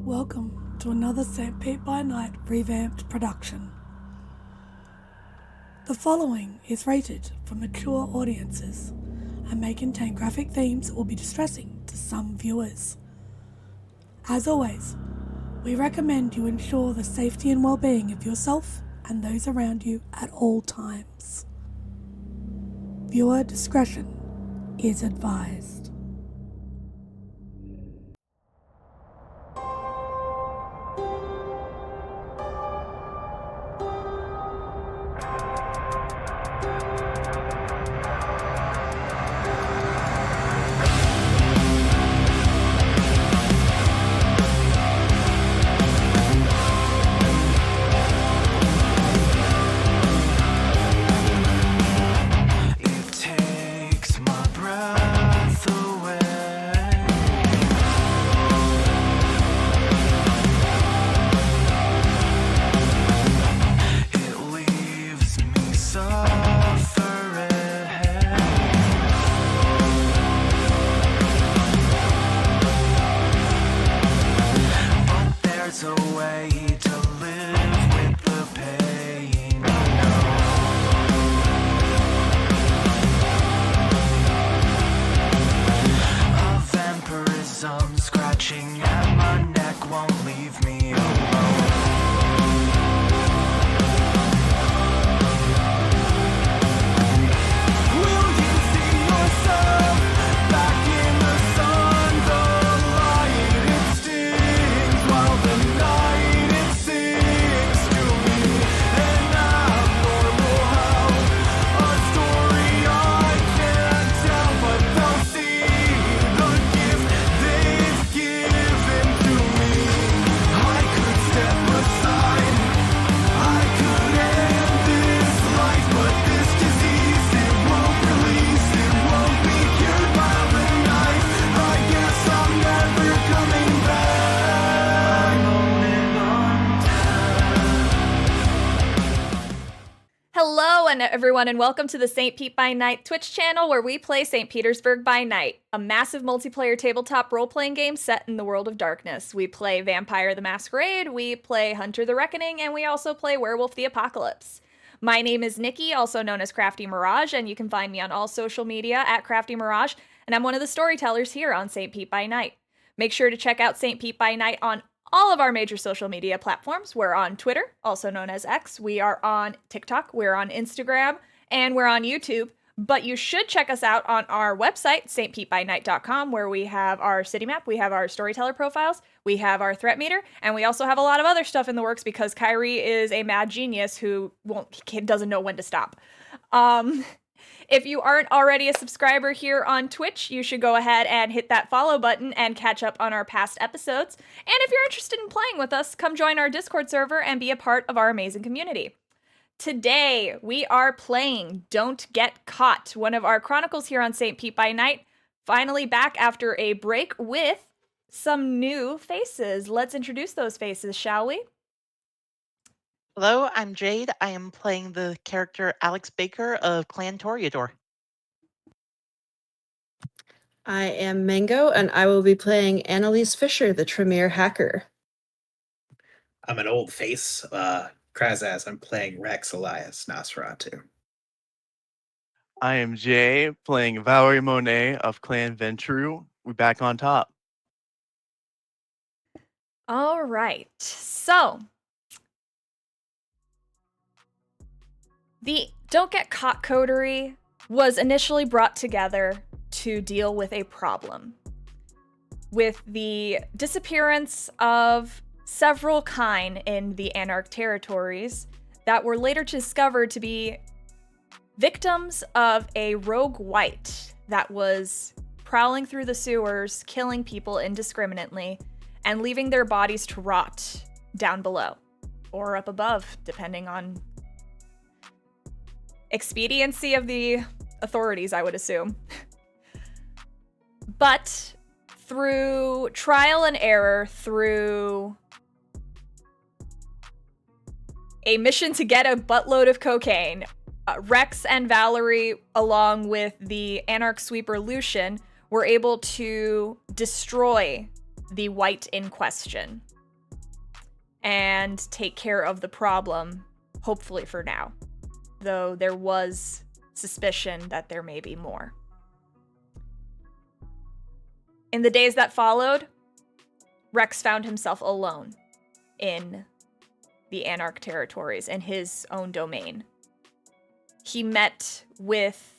Welcome to another Petersburg By Night revamped production. The following is rated for mature audiences and may contain graphic themes that will be distressing to some viewers. As always, we recommend you ensure the safety and well-being of yourself and those around you at all times. Viewer discretion is advised. Everyone, and welcome to the Petersburg By Night Twitch channel, where we play Petersburg By Night, a massive multiplayer tabletop role-playing game set in the world of darkness. We play Vampire the Masquerade, we play Hunter the Reckoning, and we also play Werewolf the Apocalypse. My name is Nikki, also known as Crafty Mirage, and you can find me on all social media at Crafty Mirage, and I'm one of the storytellers here on Petersburg By Night. Make sure to check out Petersburg By Night on all of our major social media platforms. We're on Twitter, also known as X. We are on TikTok. We're on Instagram. And we're on YouTube. But you should check us out on our website, SPbN.com, where we have our city map, we have our storyteller profiles, we have our threat meter, and we also have a lot of other stuff in the works because Kyrie is a mad genius who doesn't know when to stop. If you aren't already a subscriber here on Twitch, you should go ahead and hit that follow button and catch up on our past episodes. And if you're interested in playing with us, come join our Discord server and be a part of our amazing community. Today, we are playing Don't Get Caught, one of our chronicles here on Petersburg By Night, finally back after a break with some new faces. Let's introduce those faces, shall we? Hello, I'm Jade. I am playing the character Alex Baker of Clan Toreador. I am Mango, and I will be playing Annalise Fisher, the Tremere hacker. I'm an old face, Krazaz. I'm playing Rex Elias Nosferatu. I am Jay, playing Valerie Monet of Clan Ventru. We're back on top. All right, so the Don't Get Caught coterie was initially brought together to deal with a problem. With the disappearance of several kine in the Anarch territories that were later discovered to be victims of a rogue white that was prowling through the sewers, killing people indiscriminately, and leaving their bodies to rot down below or up above, depending on expediency of the authorities, I would assume. But through trial and error, through a mission to get a buttload of cocaine, Rex and Valerie, along with the Anarch sweeper Lucian, were able to destroy the white in question. and take care of the problem, hopefully for now. Though there was suspicion that there may be more. In the days that followed, Rex found himself alone in the Anarch territories in his own domain. He met with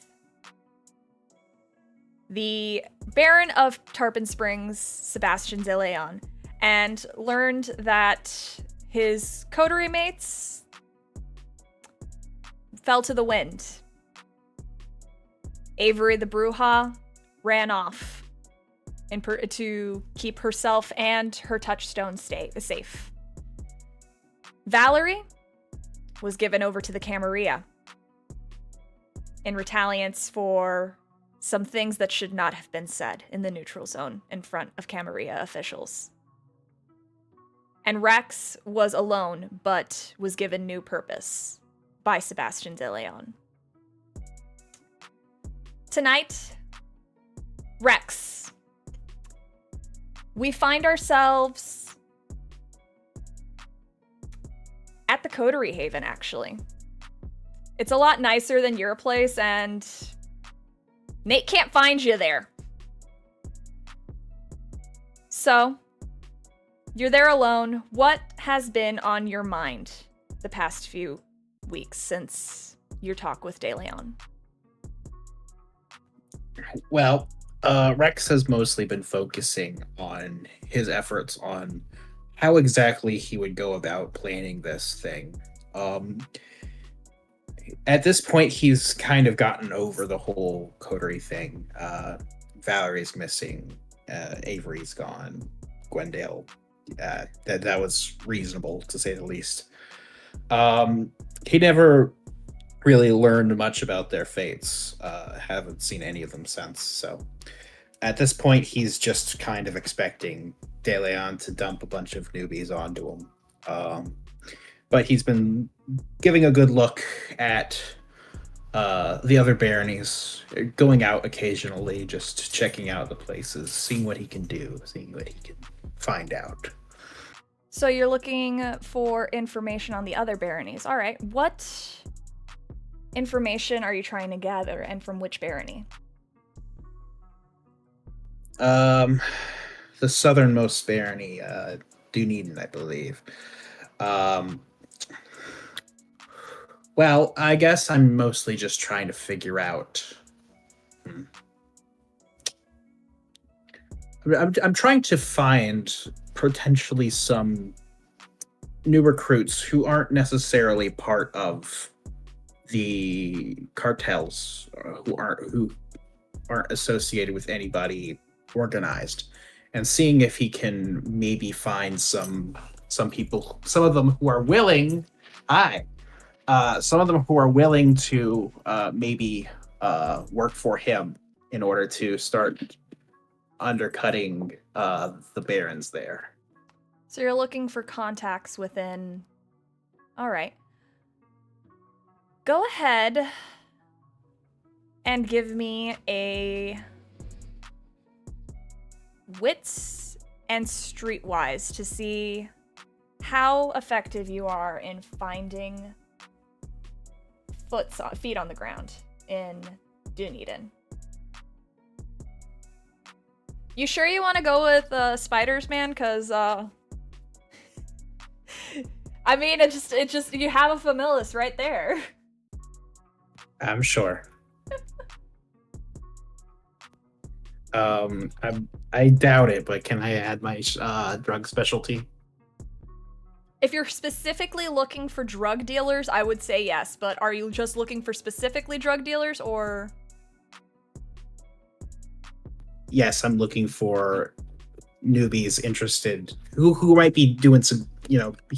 the Baron of Tarpon Springs, Sebastian de Leon, and learned that his coterie mates fell to the wind. Avery the Bruja ran off to keep herself and her touchstone safe. Valerie was given over to the Camarilla in retaliance for some things that should not have been said in the neutral zone in front of Camarilla officials. And Rex was alone, but was given new purpose by Sebastian de Leon. Tonight, Rex, we find ourselves at the Coterie Haven, actually. It's a lot nicer than your place, and Nate can't find you there. So, you're there alone. What has been on your mind the past few weeks since your talk with De Leon? Well, Rex has mostly been focusing on his efforts on how exactly he would go about planning this thing. At this point, he's kind of gotten over the whole coterie thing. Valerie's missing. Avery's gone. Gwendale. That was reasonable, to say the least. He never really learned much about their fates. Haven't seen any of them since. So at this point, he's just kind of expecting De Leon to dump a bunch of newbies onto him. But he's been giving a good look at the other baronies, going out occasionally, just checking out the places, seeing what he can do, seeing what he can find out. So you're looking for information on the other baronies. All right. What information are you trying to gather, and from which barony? The southernmost barony, Dunedin, I believe. Well, I guess I'm mostly just trying to figure out. I'm trying to find potentially some new recruits who aren't necessarily part of the cartels, who aren't associated with anybody organized, and seeing if he can maybe find some people, some of them who are willing. Some of them who are willing to maybe work for him in order to start undercutting the barons there. So you're looking for contacts within... All right. Go ahead and give me a wits and streetwise to see how effective you are in finding feet on the ground in Dunedin. You sure you want to go with spiders, man? Because I mean, it just you have a familis right there. I'm sure. I doubt it, but can I add my drug specialty? If you're specifically looking for drug dealers, I would say yes, but are you just looking for specifically drug dealers, or? Yes, I'm looking for newbies interested who might be doing some,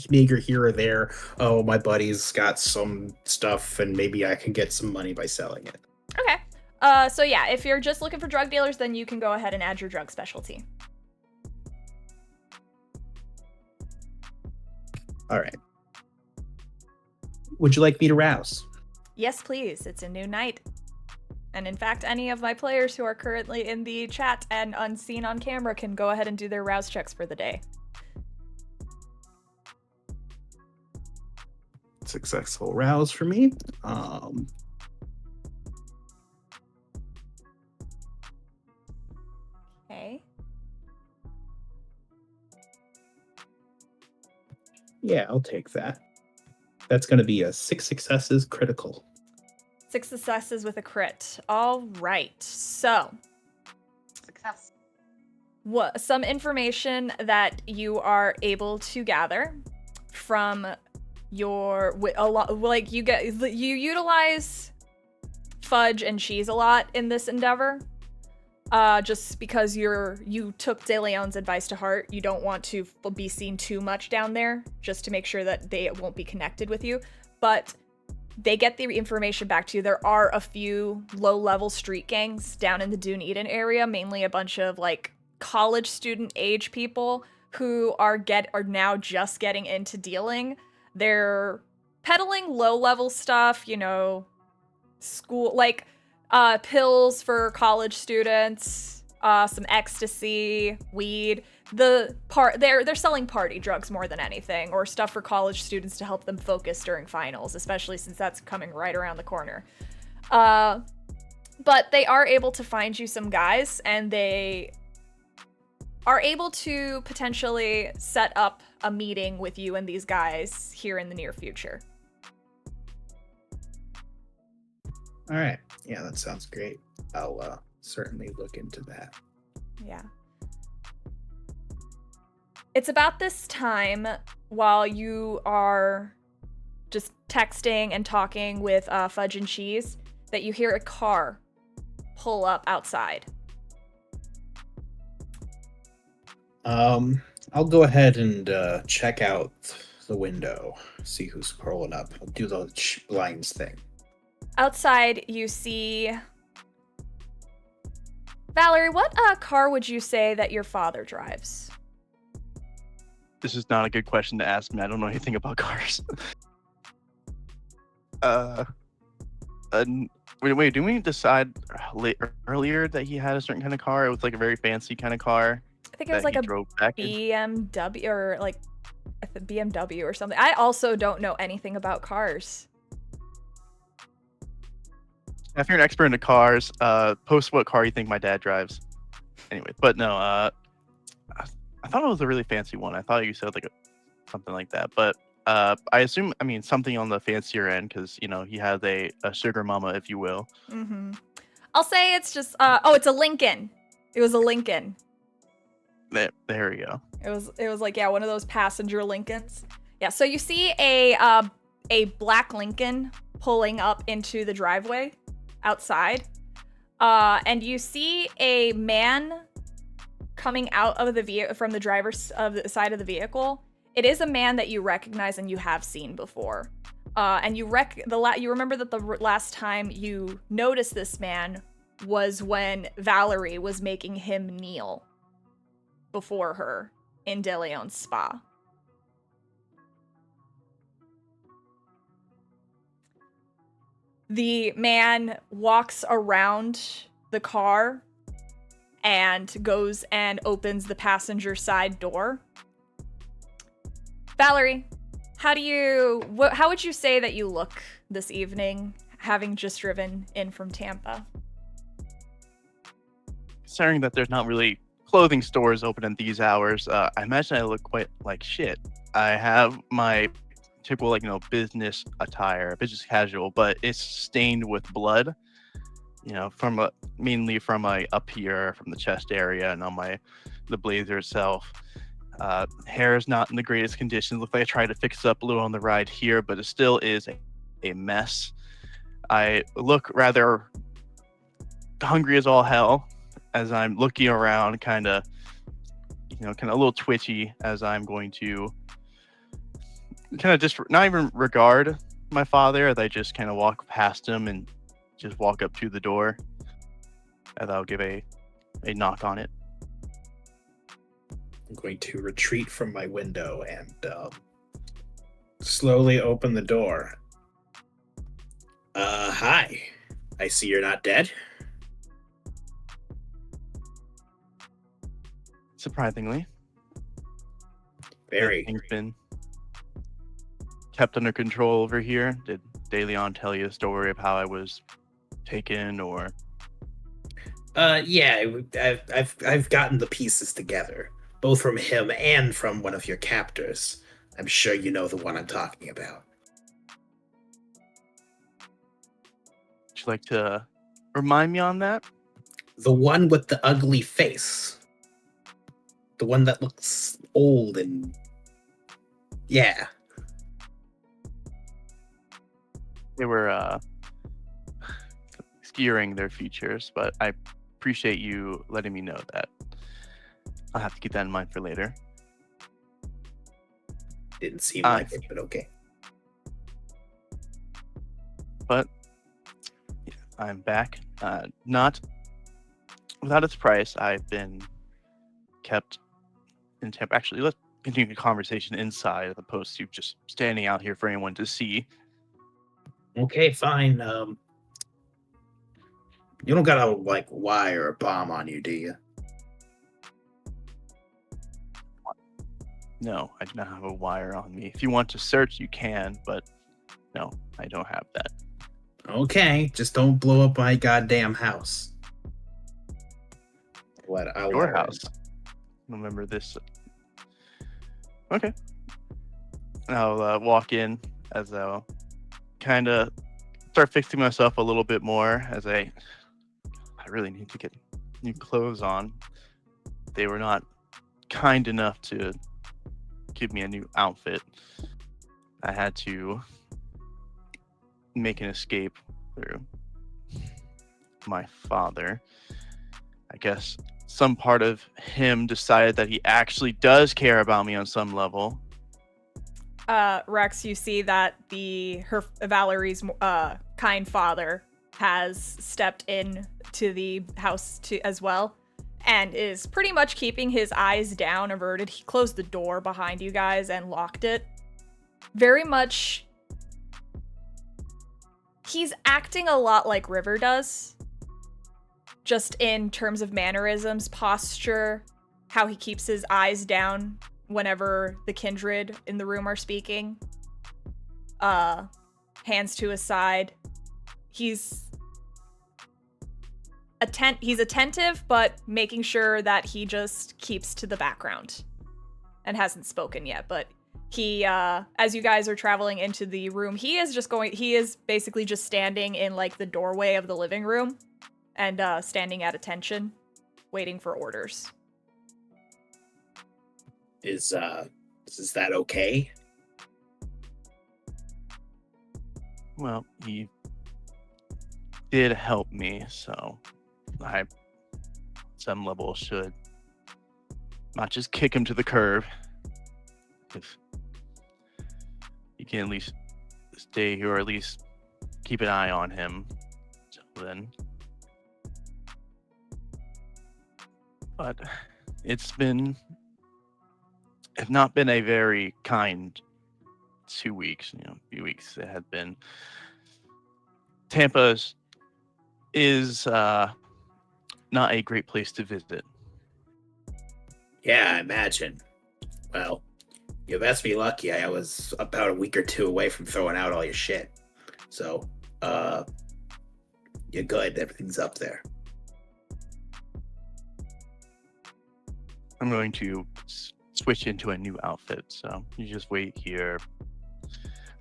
meager here or there. Oh, my buddy's got some stuff and maybe I can get some money by selling it. Okay. So yeah, if you're just looking for drug dealers, then you can go ahead and add your drug specialty. All right. Would you like me to rouse? Yes, please. It's a new night. And in fact, any of my players who are currently in the chat and unseen on camera can go ahead and do their rouse checks for the day. successful rouse for me. Okay. Yeah, I'll take that. That's going to be a 6 successes critical. 6 successes with a crit. All right. So, Success. some information that you are able to gather from your you utilize fudge and cheese a lot in this endeavor. Just because you took De Leon's advice to heart, you don't want to be seen too much down there, just to make sure that they won't be connected with you. But they get the information back to you. There are a few low-level street gangs down in the Dunedin area, mainly a bunch of like college student age people who are now just getting into dealing. They're peddling low-level stuff, school like pills for college students, some ecstasy, weed. They're selling party drugs more than anything, or stuff for college students to help them focus during finals, especially since that's coming right around the corner. But they are able to find you some guys, and they are able to potentially set up a meeting with you and these guys here in the near future. All right. Yeah, that sounds great. I'll certainly look into that. Yeah. It's about this time, while you are just texting and talking with Fudge and Cheese, that you hear a car pull up outside. I'll go ahead and check out the window, see who's pulling up. I'll do the blinds thing. Outside, you see... Valerie, what car would you say that your father drives? This is not a good question to ask me. I don't know anything about cars. Wait, didn't we decide earlier that he had a certain kind of car? It was like a very fancy kind of car. I think it was like a BMW or like a BMW or something. I also don't know anything about cars. If you're an expert into cars, post what car you think my dad drives. Anyway, but no, I thought it was a really fancy one. I thought you said like something like that, but I assume, something on the fancier end, because he has a sugar mama, if you will. Mm-hmm. I'll say it's just it's a Lincoln. It was a Lincoln. There we go. It was like, yeah, one of those passenger Lincolns. Yeah, so you see a black Lincoln pulling up into the driveway outside, and you see a man coming out of the vehicle from the driver's side of the vehicle. It is a man that you recognize and you have seen before, and you remember that the last time you noticed this man was when Valerie was making him kneel before her in De Leon's spa. The man walks around the car and goes and opens the passenger side door. Valerie, how would you say that you look this evening, having just driven in from Tampa? Considering that there's not really clothing stores open at these hours, I imagine I look quite like shit. I have my typical, business attire, business casual, but it's stained with blood, mainly from my up here, from the chest area, and on the blazer itself. Hair is not in the greatest condition. Looks like I tried to fix it up a little on the ride here, but it still is a mess. I look rather hungry as all hell as I'm looking around, kind of a little twitchy, as I'm going to kind of just not even regard my father, as I just kind of walk past him and just walk up to the door, as I'll give a knock on it. I'm going to retreat from my window and slowly open the door. Hi. I see you're not dead. Surprisingly. Very. Everything's been kept under control over here? Did De Leon tell you a story of how I was taken, or? Yeah, I've gotten the pieces together, both from him and from one of your captors. I'm sure you know the one I'm talking about. Would you like to remind me on that? The one with the ugly face. The one that looks old and... Yeah. They were skewering their features, but I appreciate you letting me know that. I'll have to keep that in mind for later. Didn't seem like it, but okay. But yeah, I'm back. Not without its price. I've been kept in temp. Actually, let's continue the conversation inside as opposed to just standing out here for anyone to see. Okay, fine. You don't got a, like, wire or bomb on you, do you? No, I do not have a wire on me. If you want to search, you can, but no, I don't have that. Okay, just don't blow up my goddamn house. I'll Your let her in. house. Remember this. Okay. I'll walk in as I'll kind of start fixing myself a little bit more as I really need to get new clothes on. They were not kind enough to give me a new outfit. I had to make an escape through my father. I guess some part of him decided that he actually does care about me on some level. Rex, you see that Valerie's kind father has stepped in to the house as well, and is pretty much keeping his eyes down, averted. He closed the door behind you guys and locked it. Very much, he's acting a lot like River does, just in terms of mannerisms, posture, how he keeps his eyes down whenever the Kindred in the room are speaking. Hands to his side. He's attentive, but making sure that he just keeps to the background and hasn't spoken yet. But he, as you guys are traveling into the room, he is basically just standing in like the doorway of the living room and standing at attention, waiting for orders. Is that okay? Well, he did help me, so I, at some level, should not just kick him to the curb. If you can at least stay here, or at least keep an eye on him. So then, but it's not been a very kind 2 weeks. A few weeks it had been. Tampa is not a great place to visit. Yeah, I imagine. Well, you best be lucky. I was about a week or two away from throwing out all your shit. So, you're good. Everything's up there. I'm going to switch into a new outfit, so you just wait here.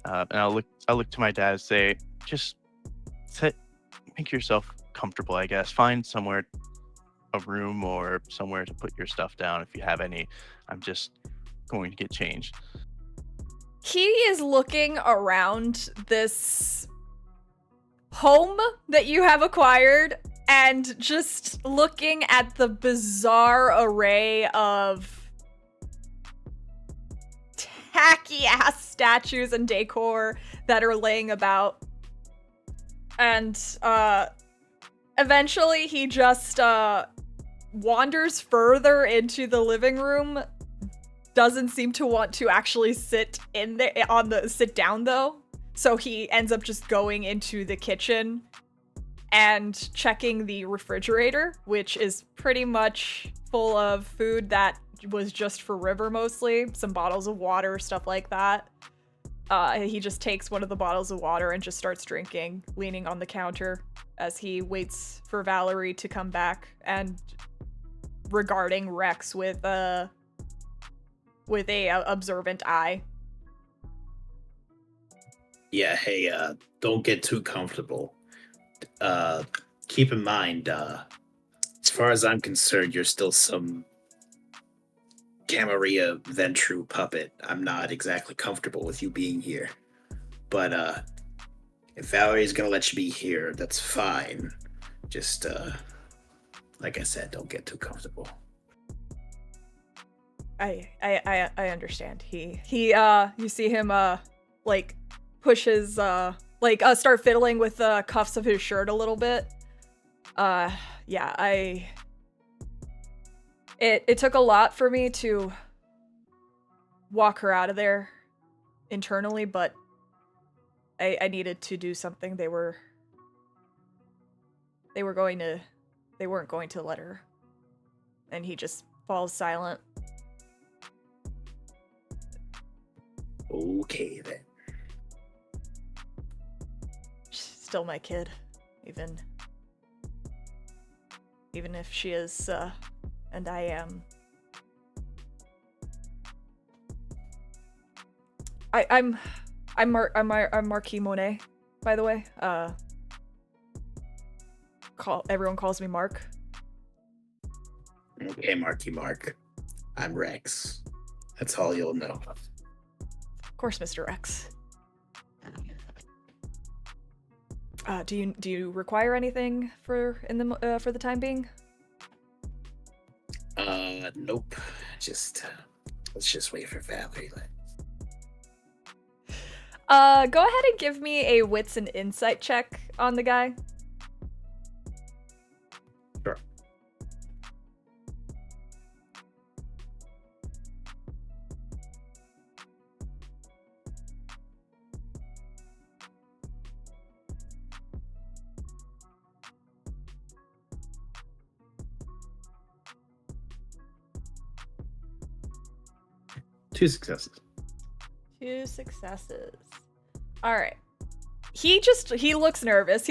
And I'll look to my dad and say, just make yourself comfortable, I guess. Find somewhere, a room or somewhere to put your stuff down if you have any. I'm just going to get changed. He is looking around this home that you have acquired and just looking at the bizarre array of tacky ass statues and decor that are laying about. And eventually he just wanders further into the living room. Doesn't seem to want to actually sit down though. So he ends up just going into the kitchen and checking the refrigerator, which is pretty much full of food that was just for River mostly. Some bottles of water, stuff like that. He just takes one of the bottles of water and just starts drinking, leaning on the counter as he waits for Valerie to come back and regarding Rex with a observant eye. Yeah, hey, don't get too comfortable. Keep in mind, as far as I'm concerned, you're still some Camarilla Ventru puppet. I'm not exactly comfortable with you being here. But if Valerie's gonna let you be here, that's fine. Just like I said, don't get too comfortable. I understand. He you see him like push his start fiddling with the cuffs of his shirt a little bit. Yeah, it took a lot for me to walk her out of there internally, but I needed to do something. They weren't going to let her. And he just falls silent. Okay then. She's still my kid, even if she is and I am. I'm Marquis Monet, by the way. Everyone calls me Mark. Okay, Marky Mark. I'm Rex. That's all you'll know. Of course, Mr. Rex. Do you require anything for the time being? Nope. Let's just wait for Valerie. Go ahead and give me a wits and insight check on the guy. Sure. Two successes. 2 successes. All right. He looks nervous.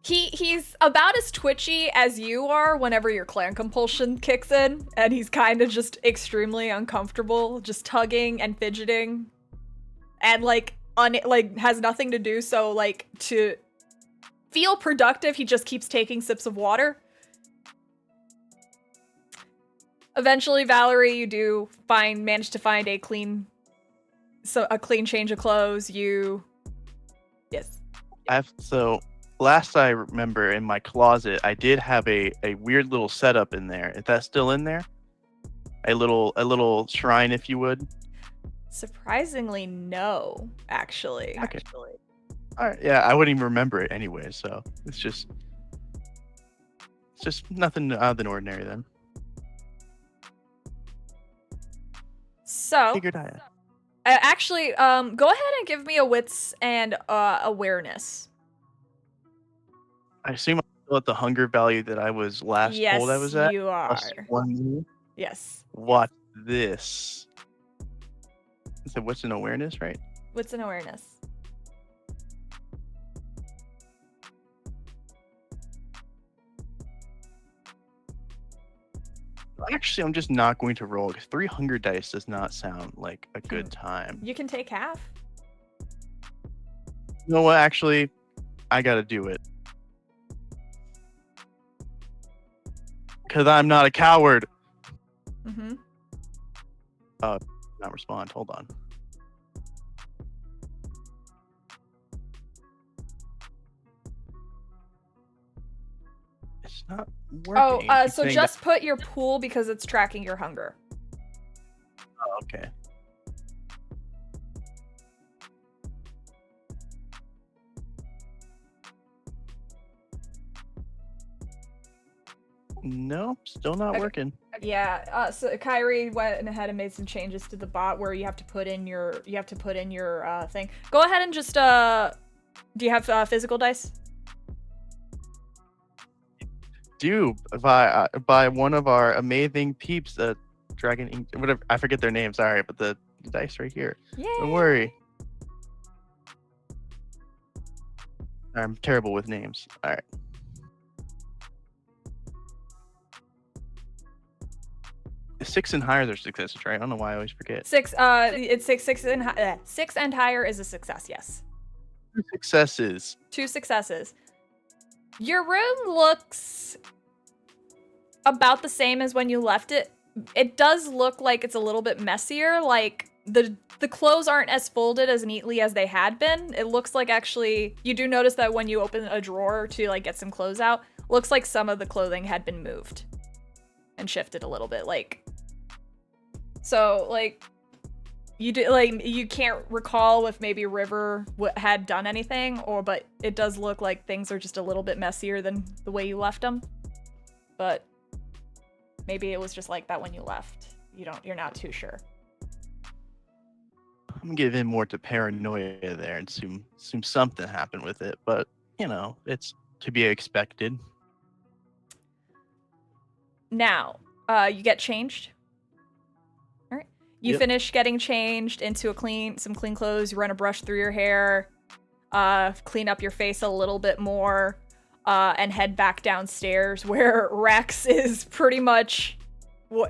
He's about as twitchy as you are whenever your clan compulsion kicks in, and he's kind of just extremely uncomfortable, just tugging and fidgeting, and has nothing to do. So like to feel productive, he just keeps taking sips of water. Eventually, Valerie, you do manage to find a clean change of clothes. Yes. So last I remember in my closet, I did have a weird little setup in there. Is that still in there? A little shrine, if you would. Surprisingly, no. Actually. Okay. All right. Yeah, I wouldn't even remember it anyway. So it's just nothing out of the ordinary then. So. Figured I. Actually, go ahead and give me a wits and awareness. I assume I'm still at the hunger value that I was last told I was at. Yes, you are. +1. Yes. Watch this. So what's an awareness, right? Wits and awareness. Actually, I'm just not going to roll because 3 hunger dice does not sound like a good time. You can take half. You know what? Actually, I gotta do it. Because I'm not a coward. Mm-hmm. Not respond. Hold on. It's not working. Oh, so just put your pool because it's tracking your hunger. Oh, okay. Nope, still not working. Yeah. So Kyrie went ahead and made some changes to the bot where you have to put in your thing. Go ahead and just do you have physical dice? Do by one of our amazing peeps, Dragon Ink, whatever, I forget their name, sorry, but the dice right here. Yeah. Don't worry, I'm terrible with names. All right. Six and higher are successes, right? I don't know why I always forget. Six and higher is a success, yes. Successes. 2 successes. Your room looks about the same as when you left it. It does look like it's a little bit messier, like the clothes aren't as folded as neatly as they had been. It looks like actually, you do notice that when you open a drawer to like get some clothes out, looks like some of the clothing had been moved and shifted a little bit, like. So like you can't recall if maybe River had done anything, but it does look like things are just a little bit messier than the way you left them. But maybe it was just like that when you left. You're not too sure. I'm gonna give in more to paranoia there and assume something happened with it, but it's to be expected. Now, you get changed. All right. You finish getting changed into some clean clothes. You run a brush through your hair, clean up your face a little bit more, and head back downstairs where Rex is pretty much.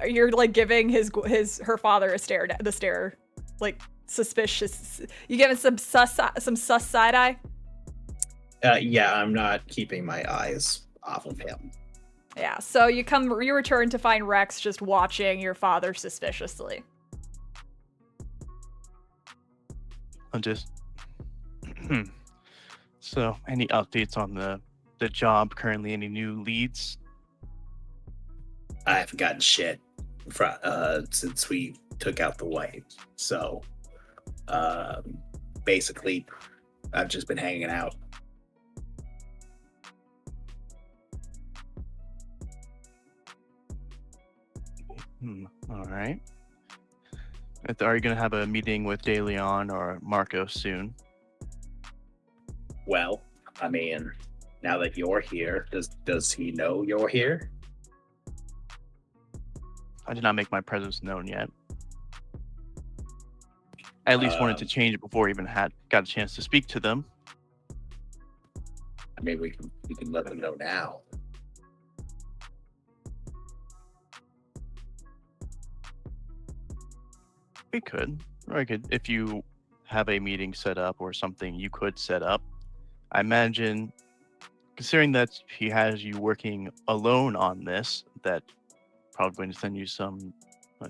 You're like giving her father a stare, like suspicious. You giving some sus side eye. Yeah, I'm not keeping my eyes off of him. Yeah, so you return to find Rex just watching your father suspiciously. I'm just. So, any updates on the job currently? Any new leads? I haven't gotten shit since we took out the white. So, basically, I've just been hanging out. All right. Are you going to have a meeting with De Leon or Marco soon? Well, I mean, now that you're here, does he know you're here? I did not make my presence known yet. I at least wanted to change it before I even got a chance to speak to them. I mean, we can let them know now. We could. Or I could, if you have a meeting set up or something you could set up. I imagine, considering that he has you working alone on this, that probably going to send you some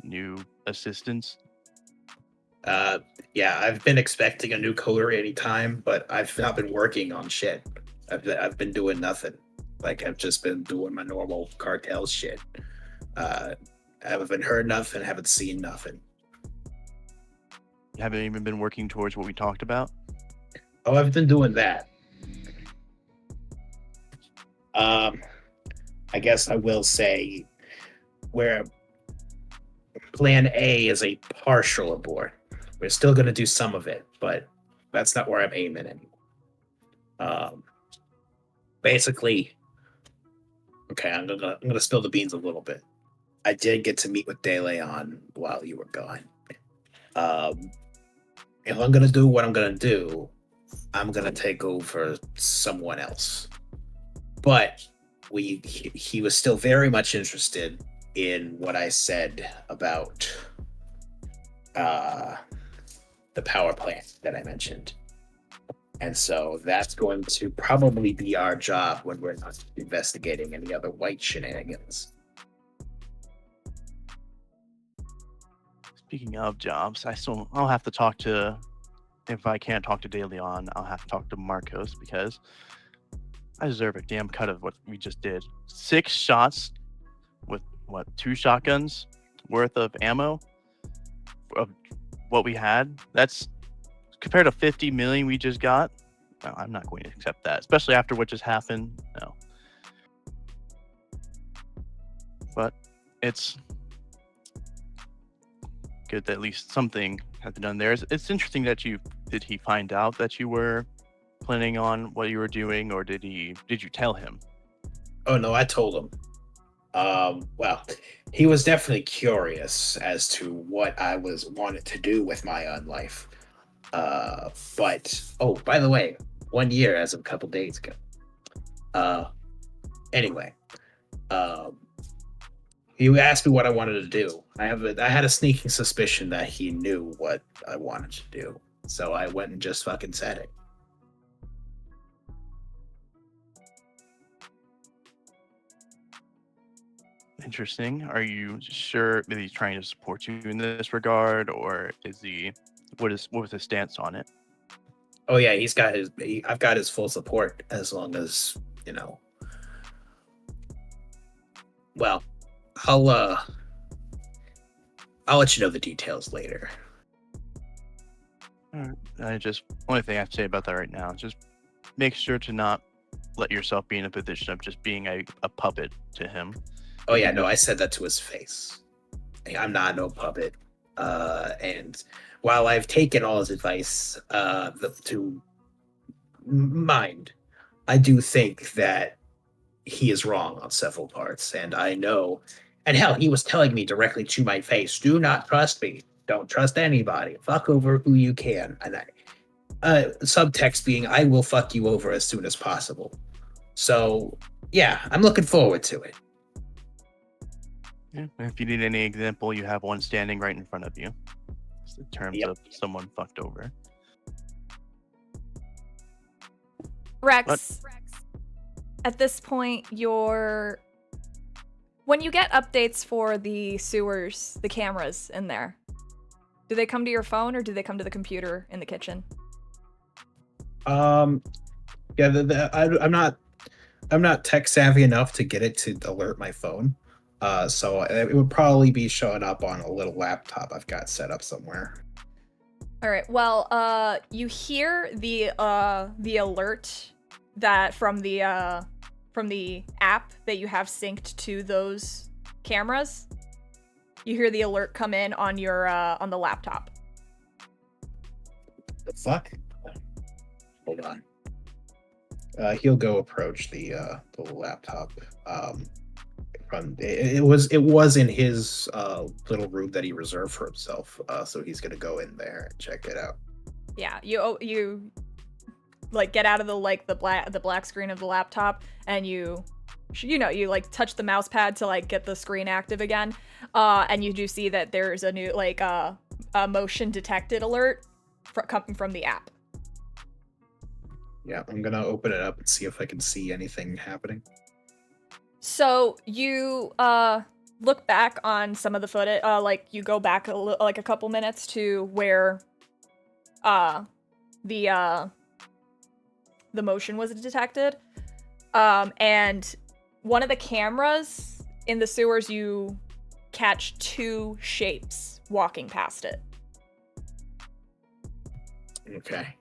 new assistance. Yeah, I've been expecting a new coder anytime, but I've not been working on shit. I've been doing nothing. Like, I've just been doing my normal cartel shit. I haven't heard nothing, haven't seen nothing. You haven't even been working towards what we talked about? Oh, I've been doing that. I guess I will say where plan A is a partial abort. We're still going to do some of it, but that's not where I'm aiming anymore. Basically, okay, I'm gonna spill the beans a little bit. I did get to meet with De Leon while you were gone. If I'm gonna do what I'm gonna do, I'm gonna take over someone else. But he was still very much interested in what I said about the power plant that I mentioned. And so that's going to probably be our job when we're not investigating any other white shenanigans. Speaking of jobs, I'll have to talk to, if I can't talk to De Leon, I'll have to talk to Marcos, because I deserve a damn cut of what we just did. 6 shots with, 2 shotguns worth of ammo of what we had. That's compared to 50 million we just got. No, I'm not going to accept that, especially after what just happened. No. But it's good that at least something has been done there. It's interesting that did he find out that you were planning on what you were doing, or did you tell him? Oh no, I told him. Well, he was definitely curious as to what I wanted to do with my own life. But by the way, 1 year as of a couple days ago. Anyway, you asked me what I wanted to do. I had a sneaking suspicion that he knew what I wanted to do, so I went and just fucking said it. Interesting. Are you sure that he's trying to support you in this regard, or is he? What was his stance on it? Oh yeah, I've got his full support as long as Well, I'll let you know the details later. Only thing I have to say about that right now is just make sure to not let yourself be in a position of just being a puppet to him. Oh yeah, no, I said that to his face. I'm not no puppet. And while I've taken all his advice to mind, I do think that he is wrong on several parts, and I know. And hell, he was telling me directly to my face, "Do not trust me. Don't trust anybody. Fuck over who you can." And subtext being, "I will fuck you over as soon as possible." So yeah, I'm looking forward to it. Yeah. If you need any example, you have one standing right in front of you. In terms of someone fucked over. Rex, at this point, when you get updates for the sewers, the cameras in there, do they come to your phone or do they come to the computer in the kitchen? Yeah, I'm not tech savvy enough to get it to alert my phone. So it would probably be showing up on a little laptop I've got set up somewhere. All right. Well, you hear the alert that from the app that you have synced to those cameras. You hear the alert come in on your on the laptop. The fuck? Hold on. He'll go approach the laptop. It was in his little room that he reserved for himself. So he's gonna go in there and check it out. Yeah, you like get out of the black screen of the laptop and you touch the mouse pad to like get the screen active again. And you do see that there's a new a motion detected alert coming from the app. Yeah, I'm gonna open it up and see if I can see anything happening. So you look back on some of the footage, you go back a couple minutes to where the motion was detected, and one of the cameras in the sewers, you catch two shapes walking past it. Okay.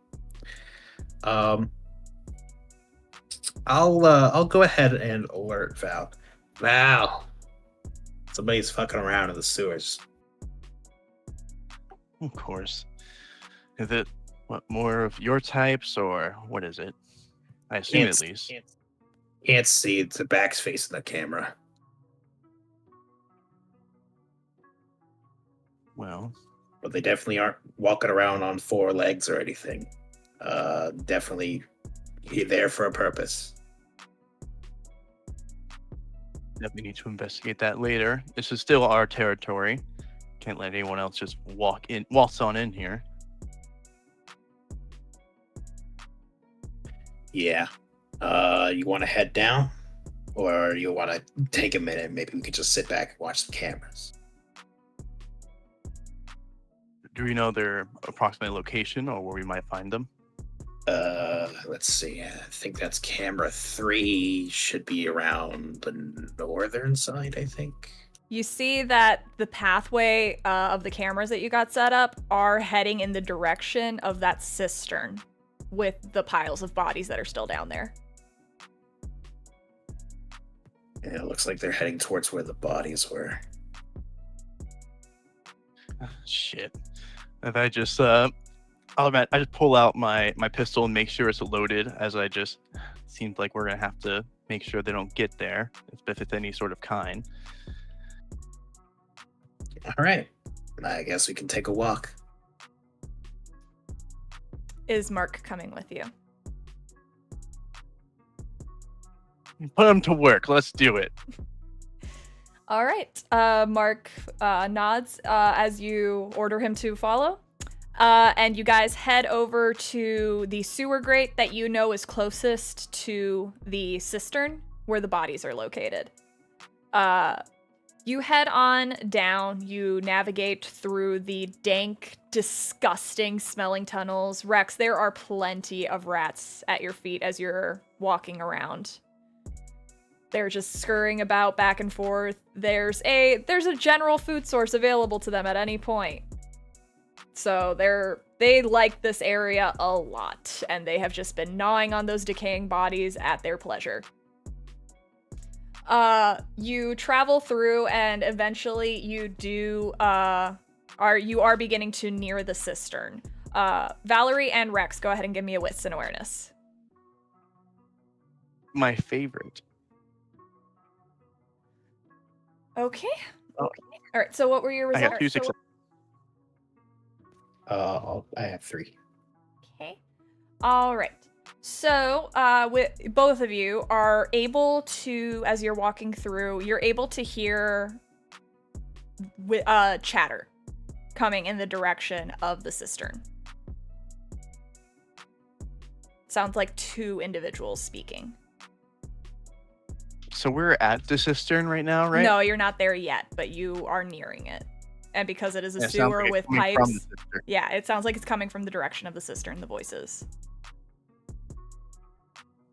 I'll go ahead and alert Val. Val, somebody's fucking around in the sewers. Of course. Is it more of your types or what is it? I assume at least. Can't see. It's the back's facing the camera. Well, but they definitely aren't walking around on four legs or anything. Definitely there for a purpose. Definitely need to investigate that later. This is still our territory. Can't let anyone else just waltz on in here. Yeah. You want to head down? Or you want to take a minute? Maybe we could just sit back and watch the cameras. Do we know their approximate location or where we might find them? Let's see. I think that's camera 3 should be around the northern side, I think. You see that the pathway of the cameras that you got set up are heading in the direction of that cistern with the piles of bodies that are still down there. Yeah, it looks like they're heading towards where the bodies were. Shit. If I just I just pull out my pistol and make sure it's loaded, as I just seems like we're gonna have to make sure they don't get there if it's any sort of kind. All right, I guess we can take a walk. Is Mark coming with you? Put him to work. Let's do it. All right. Mark nods as you order him to follow. And you guys head over to the sewer grate that you know is closest to the cistern where the bodies are located. You head on down. You navigate through the dank, disgusting smelling tunnels. Rex, there are plenty of rats at your feet as you're walking around. They're just scurrying about back and forth. There's a general food source available to them at any point. So they like this area a lot, and they have just been gnawing on those decaying bodies at their pleasure. You travel through, and eventually you are beginning to near the cistern. Valerie and Rex, go ahead and give me a wits and awareness. My favorite. Okay. Oh. All right. So what were your I results? got 2 successes. I have 3. Okay. All right. So, with both of you are able to, as you're walking through, you're able to hear chatter coming in the direction of the cistern. Sounds like 2 individuals speaking. So we're at the cistern right now, right? No, you're not there yet, but you are nearing it. And because it is a Yeah, it sounds sewer like with it's coming from the pipes, cistern. yeah, it sounds like it's coming from the direction of the cistern, the voices.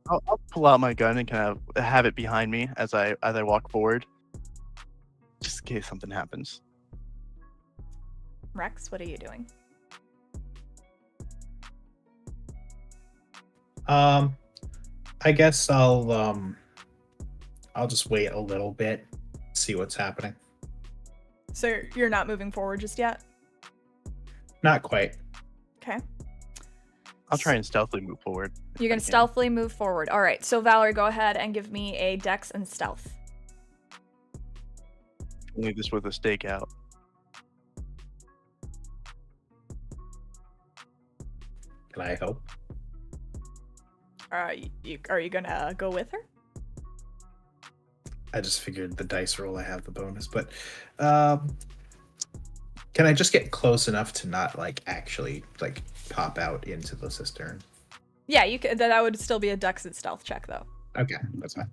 I'll pull out my gun and kind of have it behind me as I walk forward, just in case something happens. Rex, what are you doing? I guess I'll just wait a little bit, see what's happening. So you're not moving forward just yet? Not quite. Okay. I'll try and stealthily move forward. You're going to stealthily move forward. All right. So Valerie, go ahead and give me a dex and stealth. Leave this with a stakeout. Can I help? Are you going to go with her? I just figured the dice roll I have the bonus, but can I just get close enough to not actually pop out into the cistern? Yeah, you could. That would still be a dex and stealth check though. Okay, that's fine.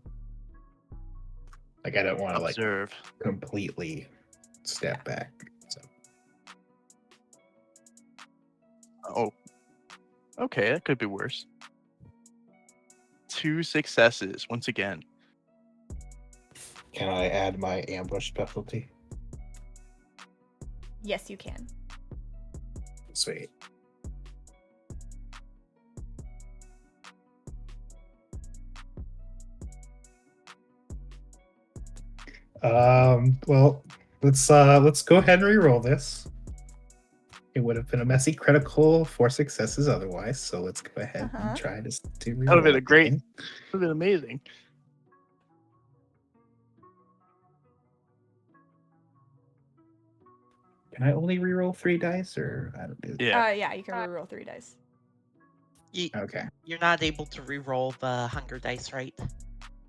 I don't want to Observe. completely step back. So Oh. Okay, that could be worse. 2 successes once again. can I add my ambush specialty? Yes, you can. Sweet. Well, let's go ahead and re-roll this. It would have been a messy critical 4 successes otherwise, so let's go ahead and try to re-roll. That would have been a great. again. That would have been amazing. Can I only re-roll 3 dice, or I don't do? Yeah. Yeah, you can reroll 3 dice. Okay. You're not able to re-roll the hunger dice, right?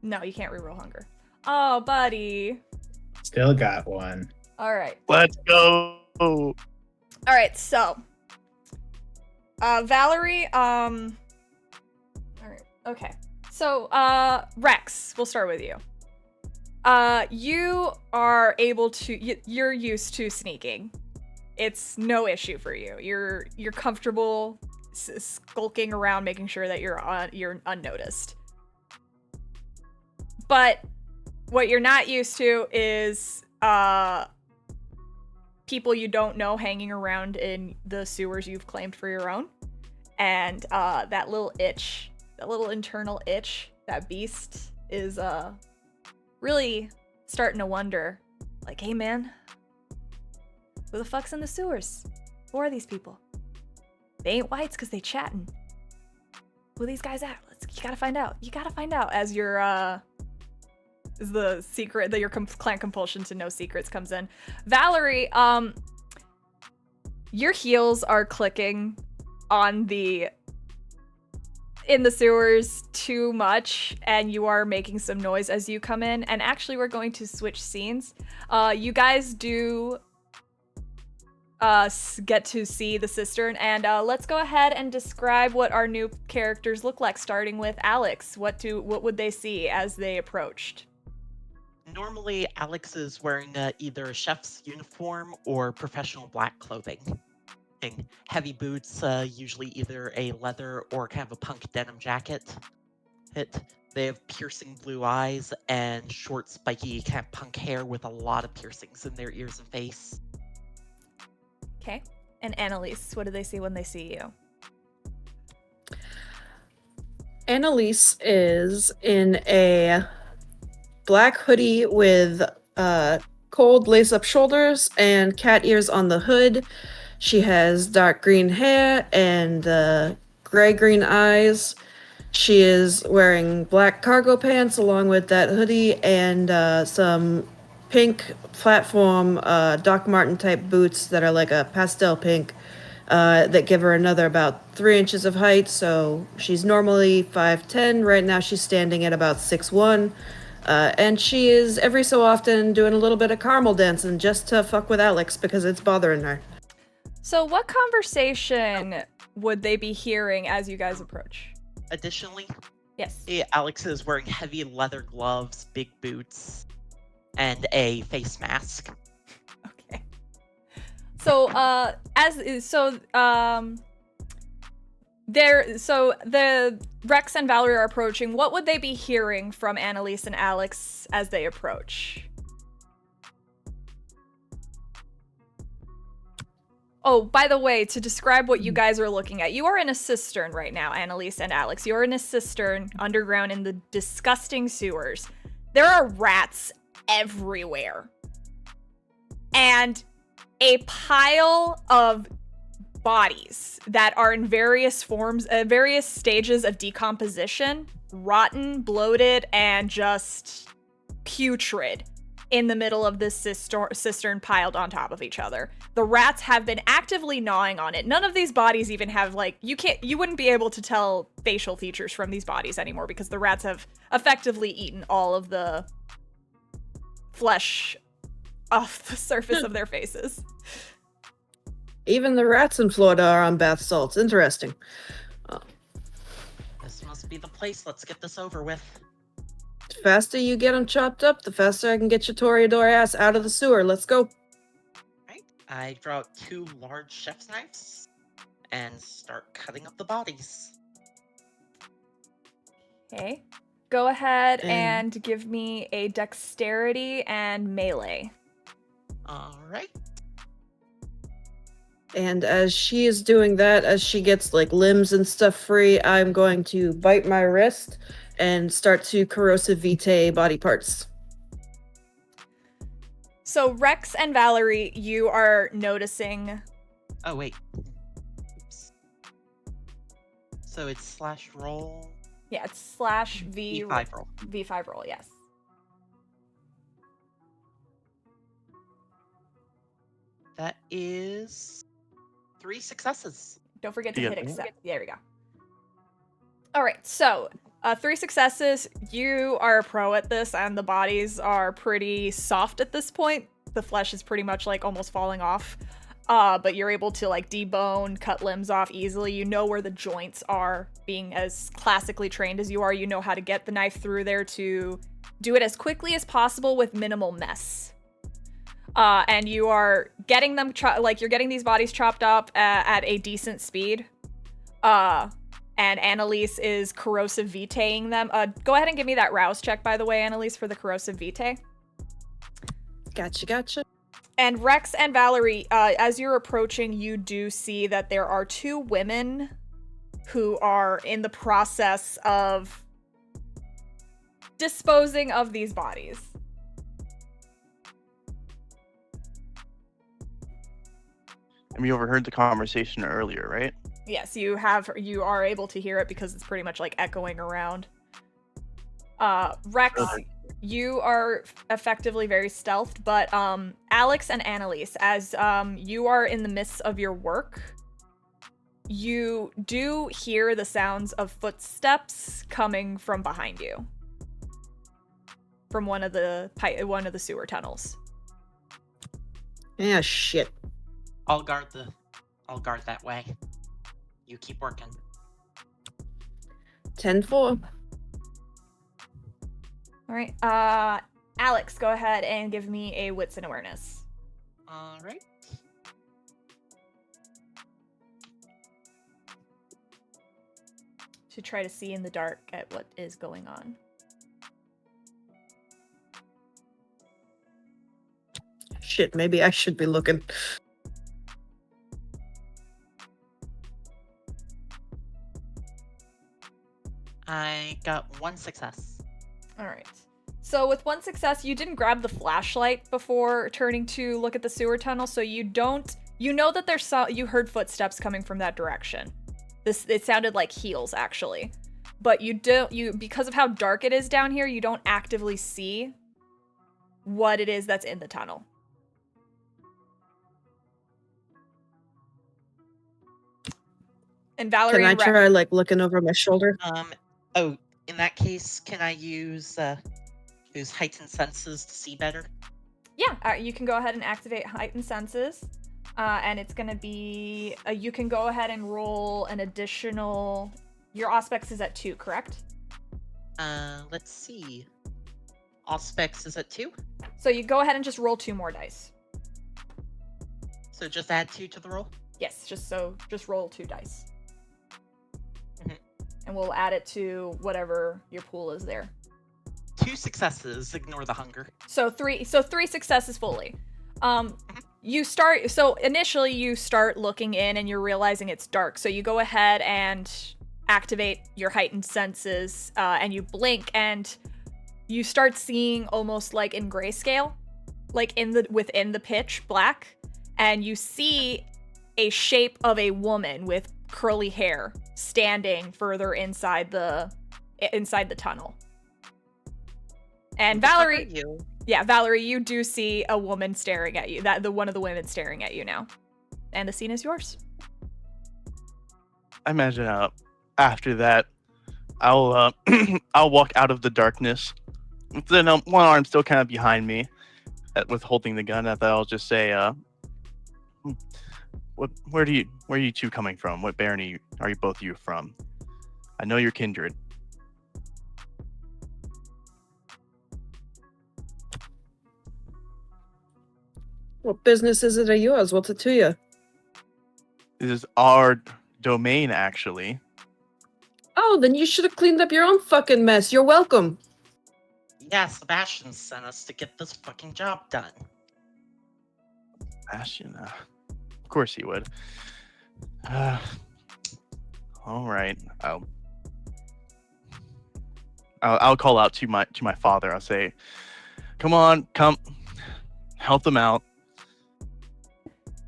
No, you can't reroll hunger. Oh, buddy. Still got 1. All right. Let's go. All right, so Valerie, all right, okay. So Rex, we'll start with you. You are able to you're used to sneaking. It's no issue for you. You're comfortable skulking around, making sure that you're unnoticed. But what you're not used to is people you don't know hanging around in the sewers you've claimed for your own. And that little itch, that little internal itch, that beast is really starting to wonder, like, hey man, who the fuck's in the sewers? Who are these people? They ain't whites because they chatting. Who are these guys at? You gotta find out. You gotta find out as your is the secret that your clan compulsion to know secrets comes in. Valerie, your heels are clicking on the in the sewers too much, and you are making some noise as you come in. And actually, we're going to switch scenes. You guys do get to see the cistern, and let's go ahead and describe what our new characters look like, starting with Alex. What would they see as they approached? Normally, Alex is wearing either a chef's uniform or professional black clothing. Heavy boots, usually either a leather or kind of a punk denim jacket. They have piercing blue eyes and short, spiky kind of punk hair with a lot of piercings in their ears and face. Okay. And Annalise, what do they see when they see you? Annalise is in a black hoodie with cold lace-up shoulders and cat ears on the hood. She has dark green hair and gray-green eyes. She is wearing black cargo pants along with that hoodie and some pink platform Doc Marten type boots that are like a pastel pink that give her another about 3 inches of height. So she's normally 5'10". Right now she's standing at about 6'1". And she is every so often doing a little bit of caramel dancing just to fuck with Alex because it's bothering her. So what conversation would they be hearing as you guys approach? Additionally, Yes. Alex is wearing heavy leather gloves, big boots, and a face mask. Okay. So the Rex and Valerie are approaching. What would they be hearing from Annalise and Alex as they approach? Oh, by the way, to describe what you guys are looking at, you are in a cistern right now, Annalise and Alex. You're in a cistern underground in the disgusting sewers. There are rats everywhere. And a pile of bodies that are in various forms, various stages of decomposition, rotten, bloated, and just putrid in the middle of this cistern piled on top of each other. The rats have been actively gnawing on it. None of these bodies even have, like, you wouldn't be able to tell facial features from these bodies anymore because the rats have effectively eaten all of the flesh off the surface of their faces. Even the rats in Florida are on bath salts. Interesting. This must be the place. Let's get this over with. The faster you get them chopped up, the faster I can get your Toreador ass out of the sewer. Let's go. Right. I draw out 2 large chef's knives and start cutting up the bodies. Okay. Go ahead And- and give me a dexterity and melee. All right. And as she is doing that, as she gets like limbs and stuff free, I'm going to bite my wrist and start to corrosive vitae body parts. So Rex and Valerie, you are noticing. Oh, wait. Oops. So it's slash roll. Yeah, it's slash V E5 roll. V5 roll, yes. That is 3 successes. Don't forget to Yeah. hit accept. There we go. All right, so 3 successes. You are a pro at this, and the bodies are pretty soft at this point. The flesh is pretty much like almost falling off. But you're able to like debone, cut limbs off easily. You know where the joints are. Being as classically trained as you are, you know how to get the knife through there to do it as quickly as possible with minimal mess. And you are getting them, you're getting these bodies chopped up at a decent speed. And Annalise is corrosive vitaeing them. Go ahead and give me that rouse check, by the way, Annalise, for the corrosive vitae. Gotcha. And Rex and Valerie, as you're approaching, you do see that there are 2 women who are in the process of disposing of these bodies. And we overheard the conversation earlier, right? Yes, you are able to hear it because it's pretty much like echoing around. Rex, you are effectively very stealthed, but Alex and Annalise, as you are in the midst of your work, you do hear the sounds of footsteps coming from behind you. From one of the sewer tunnels. Yeah, shit. I'll guard that way. You keep working. 10-4. All right. Alex, go ahead and give me a wits and awareness. All right. To try to see in the dark at what is going on. Shit, maybe I should be looking. I got 1 success. All right. So with 1 success, you didn't grab the flashlight before turning to look at the sewer tunnel, so you know that you heard footsteps coming from that direction. It sounded like heels actually. But because of how dark it is down here, you don't actively see what it is that's in the tunnel. And Valerie, Can I try like looking over my shoulder? Oh, in that case, can I use heightened senses to see better? Yeah, you can go ahead and activate heightened senses. And it's going to be, you can go ahead and roll an additional, your Auspex is at 2, correct? Let's see. Auspex is at 2? So you go ahead and just roll 2 more dice. So just add 2 to the roll? Yes, just roll 2 dice. Mm-hmm. And we'll add it to whatever your pool is there. 2 successes, ignore the hunger. So 3 successes fully. Initially you start looking in and you're realizing it's dark. So you go ahead and activate your heightened senses, and you blink and you start seeing almost like in grayscale, like within the pitch black, and you see a shape of a woman with curly hair standing further inside the tunnel. And Valerie, Valerie, you do see a woman staring at you. One of the women staring at you now. And the scene is yours. I imagine after that, I'll I'll walk out of the darkness. Then one arm still kind of behind me, with holding the gun. That I'll just say, where are you two coming from? What barony are you both from? I know you're Kindred. What business is it of yours? What's it to you? This is our domain, actually. Oh, then you should have cleaned up your own fucking mess. You're welcome. Yeah, Sebastian sent us to get this fucking job done. Sebastian, of course he would. All right, I'll call out to my father. I'll say, come, help them out.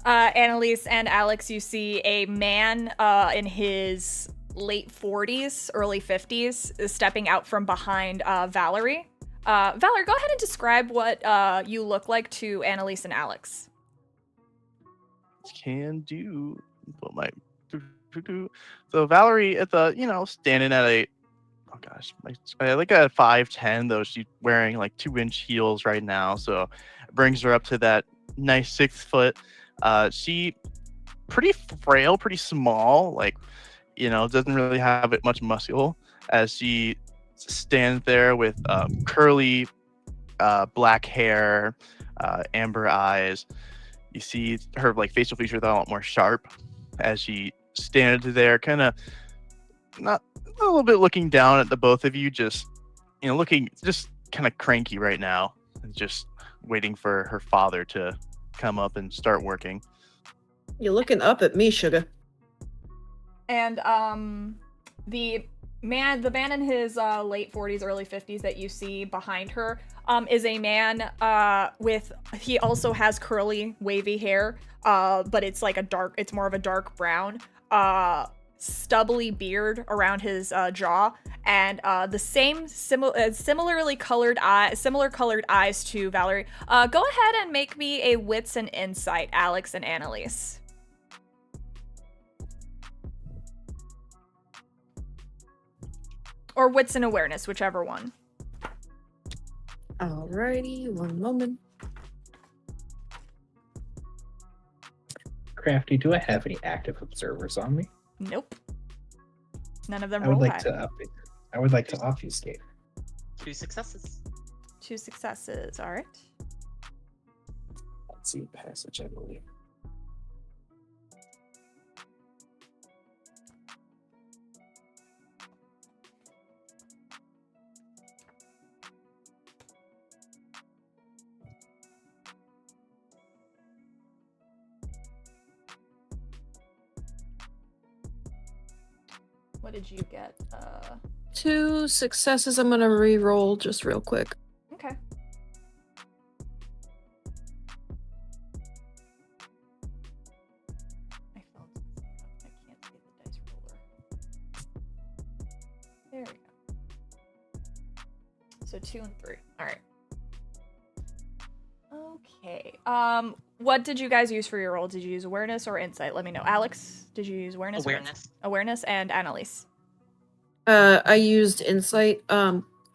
Annalise and Alex, you see a man in his late 40s, early 50s, is stepping out from behind Valerie. Valerie, go ahead and describe what you look like to Annalise and Alex. Can do. So Valerie at the, standing at a, like a 5'10", though she's wearing like 2-inch heels right now. So it brings her up to that nice 6 foot. She pretty frail, pretty small, like, doesn't really have much muscle as she stands there with curly black hair, amber eyes. You see her like facial features are a lot more sharp as she stands there, kind of not a little bit looking down at the both of you, just looking just kind of cranky right now, and just waiting for her father to come up and start working. You're looking up at me, sugar. And the man in his late 40s, early 50s that you see behind her is a man he also has curly, wavy hair, but it's like it's more of a dark brown, stubbly beard around his jaw, and the similar colored eyes to Valerie. Go ahead and make me a wits and insight, Alex and Annalise. Or wits and awareness, whichever one. Alrighty, one moment. Crafty, do I have any active observers on me? Nope. None of them I would roll like high. to I would like to obfuscate. 2 successes. 2 successes. All right. Let's see passage, I believe. What did you get? 2 successes. I'm gonna re-roll just real quick. Okay. My phone's messing up. I can't see the dice roller. There we go. So 2 and 3. All right. Okay. What did you guys use for your roll? Did you use awareness or insight? Let me know. Alex, did you use awareness? Awareness. Awareness, and Annalise. I used insight.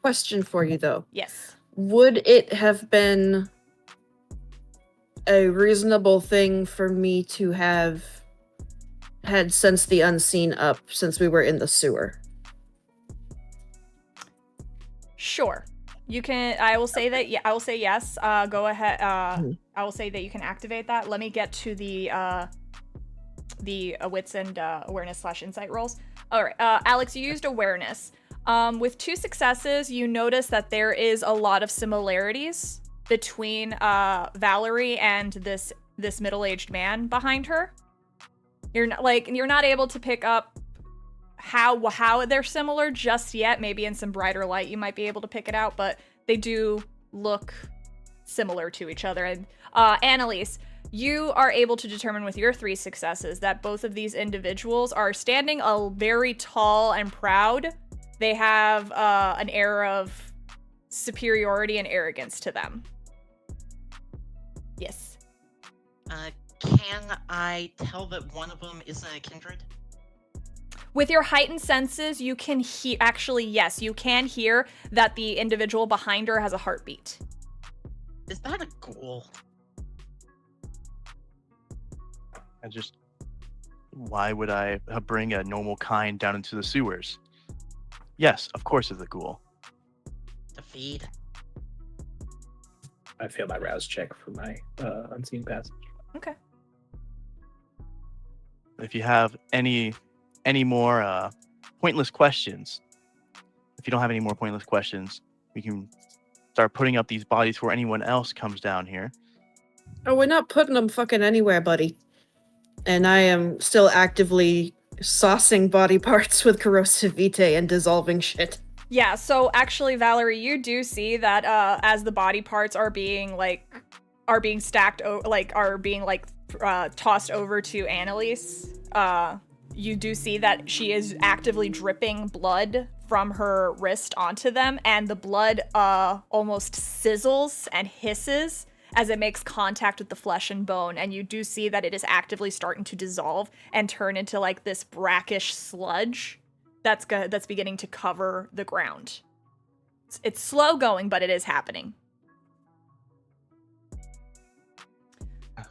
Question for you though. Yes. Would it have been a reasonable thing for me to have had Sense the Unseen up since we were in the sewer? Sure. You can. I will say that. Yeah. I will say yes. Go ahead. I will say that you can activate that. Let me get to the wits and awareness / insight rolls. All right. Alex, you used awareness. With 2 successes, you notice that there is a lot of similarities between Valerie and this middle-aged man behind her. You're not able to pick up how they're similar just yet. Maybe in some brighter light you might be able to pick it out, but they do look similar to each other. And Annalise, you are able to determine with your 3 successes that both of these individuals are standing very tall and proud. They have an air of superiority and arrogance to them. Yes. Can I tell that one of them is a kindred? With your heightened senses, you can hear. Actually, yes, you can hear that the individual behind her has a heartbeat. Is that a ghoul? Why would I bring a normal kind down into the sewers? Yes, of course it's a ghoul. To feed? I failed my rouse check for my unseen passage. Okay. If you have any more pointless questions, if you don't have any more pointless questions, we can start putting up these bodies before anyone else comes down here. Oh, we're not putting them fucking anywhere, buddy. And I am still actively saucing body parts with corrosive vitae and dissolving shit. Yeah, so actually, Valerie, you do see that as the body parts are being stacked, tossed over to Annalise, you do see that she is actively dripping blood from her wrist onto them, and the blood almost sizzles and hisses as it makes contact with the flesh and bone, and you do see that it is actively starting to dissolve and turn into like this brackish sludge that's beginning to cover the ground. It's slow going, but it is happening.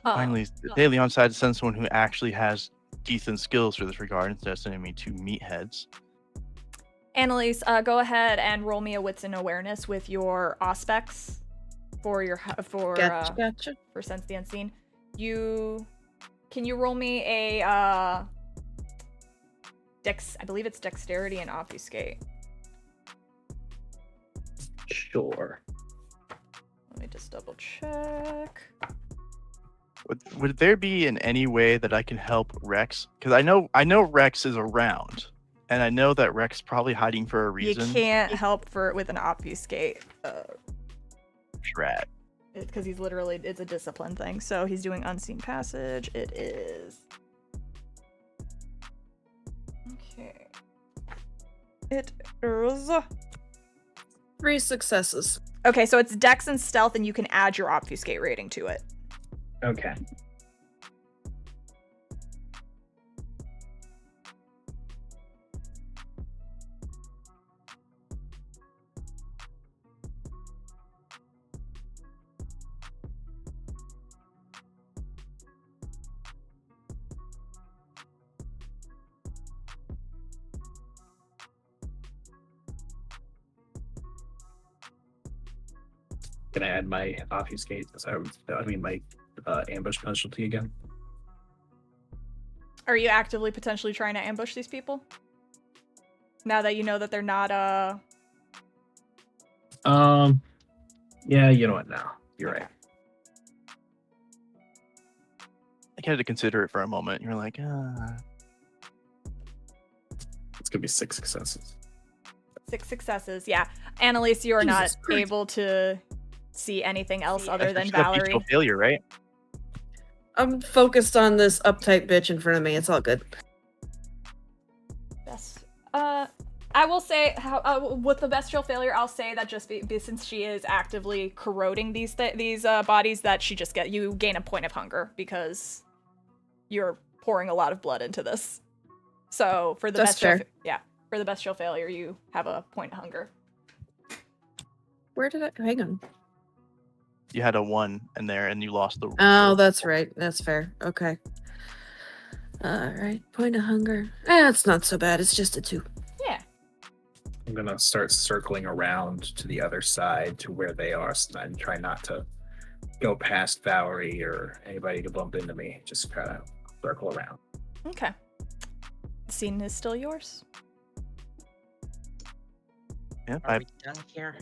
Finally, Daily on side to send someone who actually has decent skills for this regard instead of sending me 2 meatheads. Annalise, go ahead and roll me a wits and awareness with your aspects for Gotcha. for Sense the Unseen. Can you roll me a I believe it's dexterity and obfuscate. Sure. Let me just double check. Would there be in any way that I can help Rex? Because I know Rex is around, and I know that Rex is probably hiding for a reason. You can't help with an obfuscate. Shrat. Because it's a discipline thing. So he's doing unseen passage. It is. Okay. It is. 3 successes. Okay, so it's dex and stealth, and you can add your obfuscate rating to it. Okay. Can I add my obfuscate? My ambush specialty again. Are you actively potentially trying to ambush these people? Now that you know that they're not Yeah, you know what now. You're Okay. right. I had to consider it for a moment. You're like, It's gonna be 6 successes. 6 successes, yeah. Annalise, you are not Jesus Christ. able to see anything else other that's than actually a Valerie. mutual failure, right? I'm focused on this uptight bitch in front of me. It's all good. Yes. I will say, with the bestial failure, I'll say that just since she is actively corroding these bodies, that you gain a point of hunger because you're pouring a lot of blood into this. So for the That's bestial, fair. for the bestial failure, you have a point of hunger. Where did I hang on? You had a 1 in there, and you lost the. Oh, that's right. That's fair. Okay. Alright. Point of hunger. It's not so bad. It's just a 2. Yeah. I'm gonna start circling around to the other side to where they are, and try not to go past Valerie or anybody to bump into me. Just kind of circle around. Okay. The scene is still yours. Yeah, Are we done here?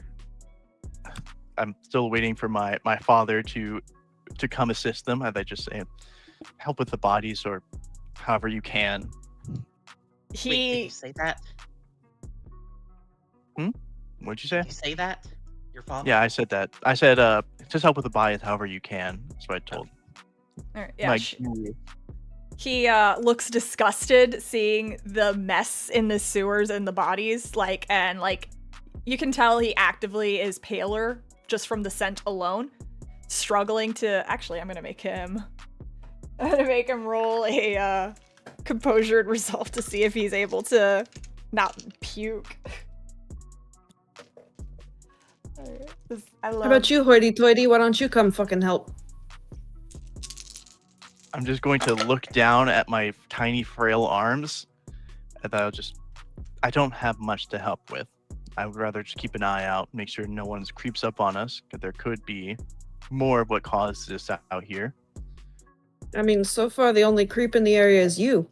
I'm still waiting for my father to come assist them. I just say, help with the bodies or however you can. Wait, did you say that? What'd you say? Did you say that? Your father? Yeah, I said that. I said, just help with the bodies however you can. That's what I told. All right, yeah. my He looks disgusted seeing the mess in the sewers and the bodies, and you can tell he actively is paler just from the scent alone, struggling to. Actually, I'm gonna make him roll a composure resolve to see if he's able to not puke. How about you, hoity-toity? Why don't you come fucking help? I'm just going to look down at my tiny, frail arms, and I don't have much to help with. I would rather just keep an eye out, make sure no one creeps up on us, because there could be more of what caused this out here. I mean, so far the only creep in the area is you.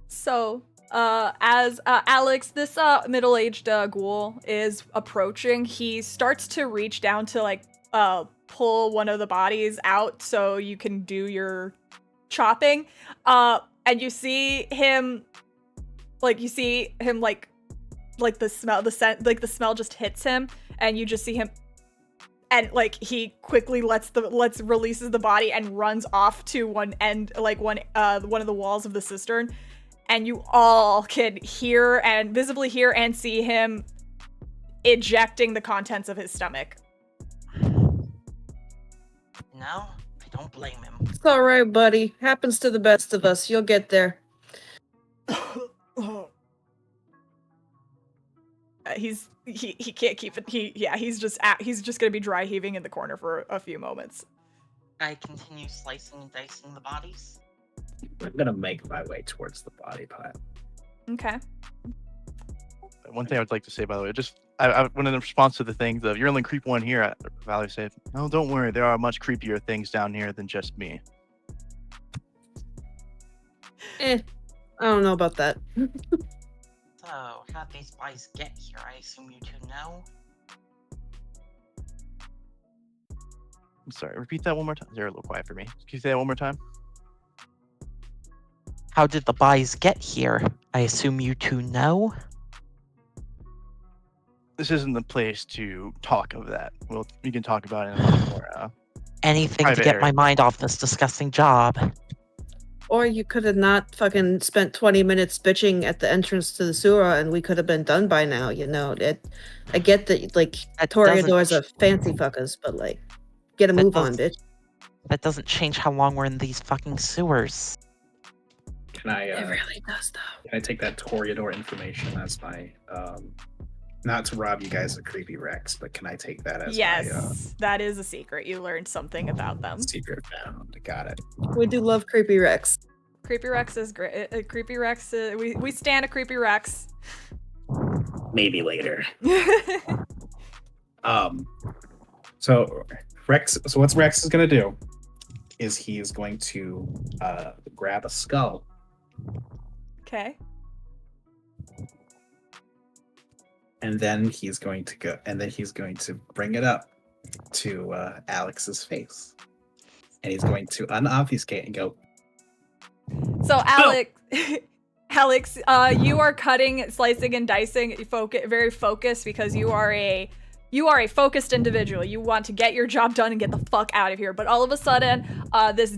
So, as Alex, this middle-aged ghoul is approaching, he starts to reach down to pull one of the bodies out so you can do your chopping. And you see him the smell, the scent, the smell just hits him, and you just see him, and he quickly releases the body and runs off to one end, one of the walls of the cistern, and you all can visibly hear and see him ejecting the contents of his stomach. No, I don't blame him. It's alright, buddy. Happens to the best of us. You'll get there. He can't keep it. He's just gonna be dry heaving in the corner for a few moments. I continue slicing and dicing the bodies. I'm gonna make my way towards the body pile. Okay. One thing I would like to say, by the way, I when in response to the thing of you're only creep one here, Valerie said, "No, don't worry. There are much creepier things down here than just me." I don't know about that. So, how'd these bodies get here? I assume you two know? I'm sorry. Repeat that one more time. They're a little quiet for me. Can you say that one more time? How did the bodies get here? I assume you two know? This isn't the place to talk of that. Well, we can talk about it in a much more Anything to private get my area. mind off this disgusting job. Or you could have not fucking spent 20 minutes bitching at the entrance to the sewer and we could have been done by now, you know. I get that, That Toreadors doesn't- are fancy fuckers, but, get a That move on, does- bitch. That doesn't change how long we're in these fucking sewers. Can I It really does, though. can I take that Toreador information as my not to rob you guys of creepy Rex, but can I take that as Yes, that is a secret. You learned something about my them. secret found? Got it. We do love creepy Rex. Creepy Rex is great. Creepy Rex. We stand a Creepy Rex. Maybe later. So Rex. So what Rex is gonna do is he is going to grab a skull. Okay. And then he's going to go. And then he's going to bring it up to Alex's face, and he's going to unobfuscate and go. So Alex, you are cutting, slicing, and dicing. Very focused because you are a focused individual. You want to get your job done and get the fuck out of here. But all of a sudden, this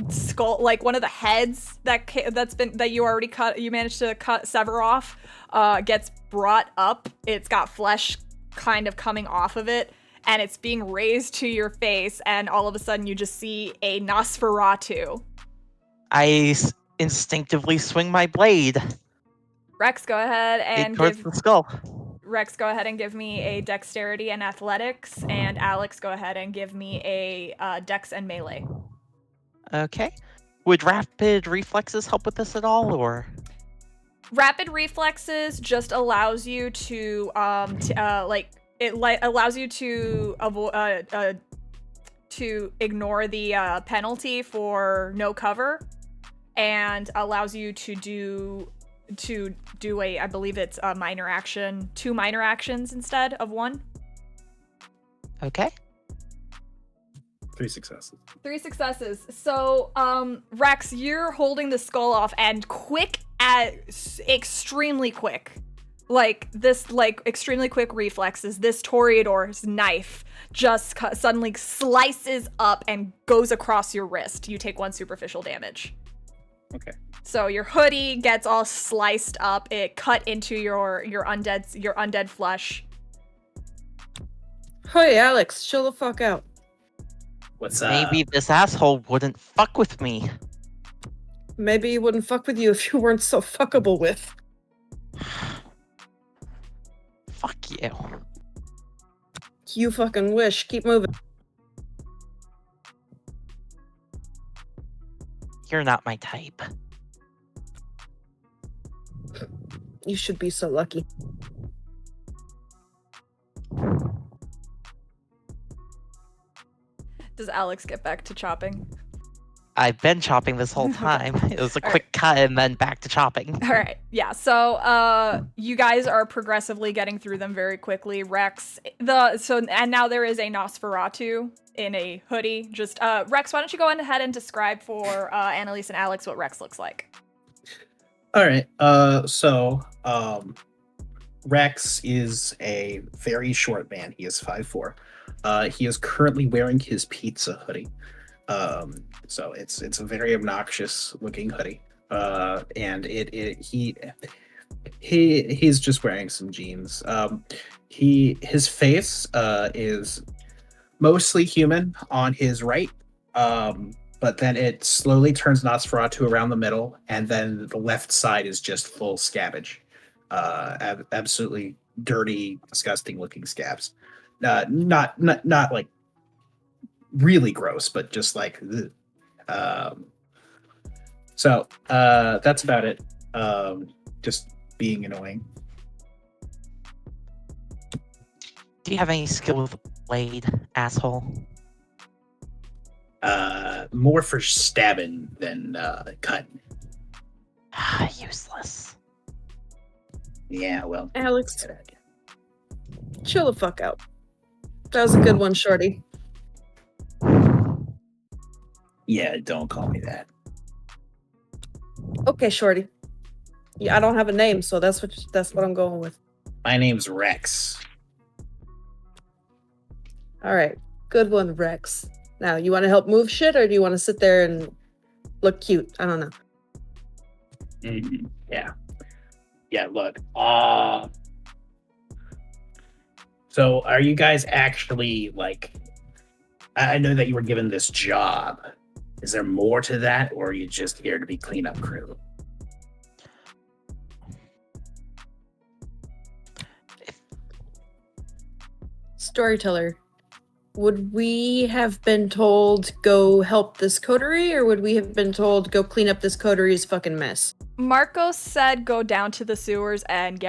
skull, like one of the heads that you already cut, you managed to sever off, gets brought up. It's got flesh kind of coming off of it, and it's being raised to your face. And all of a sudden, you just see a Nosferatu. I instinctively swing my blade. Rex, go ahead and towards the skull. Rex, go ahead and give me a dexterity and athletics, and Alex, go ahead and give me a dex and melee. Okay. Would rapid reflexes help with this at all, or? Rapid reflexes just allows you to allows you to avoid to ignore the penalty for no cover, and allows you to do a, I believe it's a minor action, 2 minor actions instead of 1. Okay. 3 successes. 3 successes. So, Rex, you're holding the skull off, and extremely quick. Extremely quick reflexes. This Toreador's knife just suddenly slices up and goes across your wrist. You take 1 superficial damage. Okay. So your hoodie gets all sliced up. It cut into your undead flesh. Hey, Alex, chill the fuck out. What's Maybe this asshole wouldn't fuck with me. Maybe he wouldn't fuck with you if you weren't so fuckable with. Fuck you. You fucking wish. Keep moving. You're not my type. You should be so lucky. Does Alex get back to chopping? I've been chopping this whole time. It was a quick cut and then back to chopping. All right. Yeah. So, you guys are progressively getting through them very quickly. Rex, and now there is a Nosferatu in a hoodie. Just, Rex, why don't you go ahead and describe for Annalise and Alex what Rex looks like? All right. Rex is a very short man. He is 5'4". He is currently wearing his pizza hoodie. So it's a very obnoxious looking hoodie. And he's just wearing some jeans. His face is mostly human on his right. But then it slowly turns Nosferatu around the middle, and then the left side is just full scabbage. Absolutely dirty, disgusting looking scabs. Not like really gross, but just like so that's about it. Just being annoying. Do you have any skill with a blade, asshole? More for stabbing than cutting. Useless. Yeah, well. Alex, chill the fuck out. That was a good one, Shorty. Yeah, don't call me that. Okay, Shorty. Yeah, I don't have a name, so that's what I'm going with. My name's Rex. All right, good one, Rex. Now, you want to help move shit, or do you want to sit there and look cute? I don't know. Mm-hmm. Yeah. Yeah, look. So are you guys actually, like, I know that you were given this job. Is there more to that, or are you just here to be cleanup crew? Storyteller, would we have been told go help this coterie, or would we have been told go clean up this coterie's fucking mess? Marcos said go down to the sewers and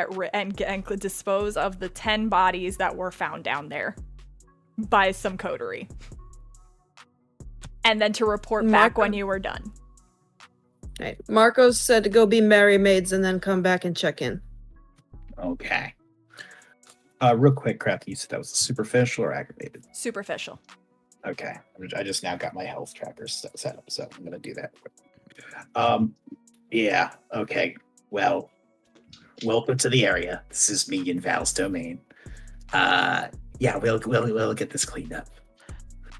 dispose of the 10 bodies that were found down there. by some coterie. And then to report back when you were done. Right. Marcos said to go be merry maids and then come back and check in. Okay. Real quick, Crap, you said that was superficial or aggravated? Superficial. Okay. I just now got my health trackers set up, so I'm gonna do that. Yeah. Okay. Well, welcome to the area. This is me and Val's domain. Yeah, we'll get this cleaned up.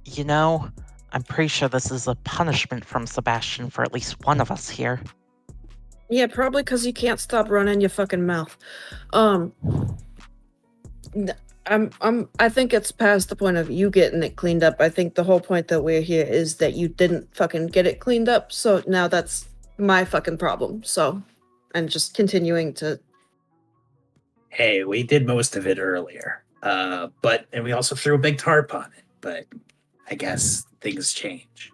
You know, I'm pretty sure this is a punishment from Sebastian for at least one of us here. Yeah, probably because you can't stop running your fucking mouth. I think it's past the point of you getting it cleaned up. I think the whole point that we're here is that you didn't fucking get it cleaned up. So now that's my fucking problem. So I'm just continuing to. Hey, we did most of it earlier. And we also threw a big tarp on it. But I guess things change.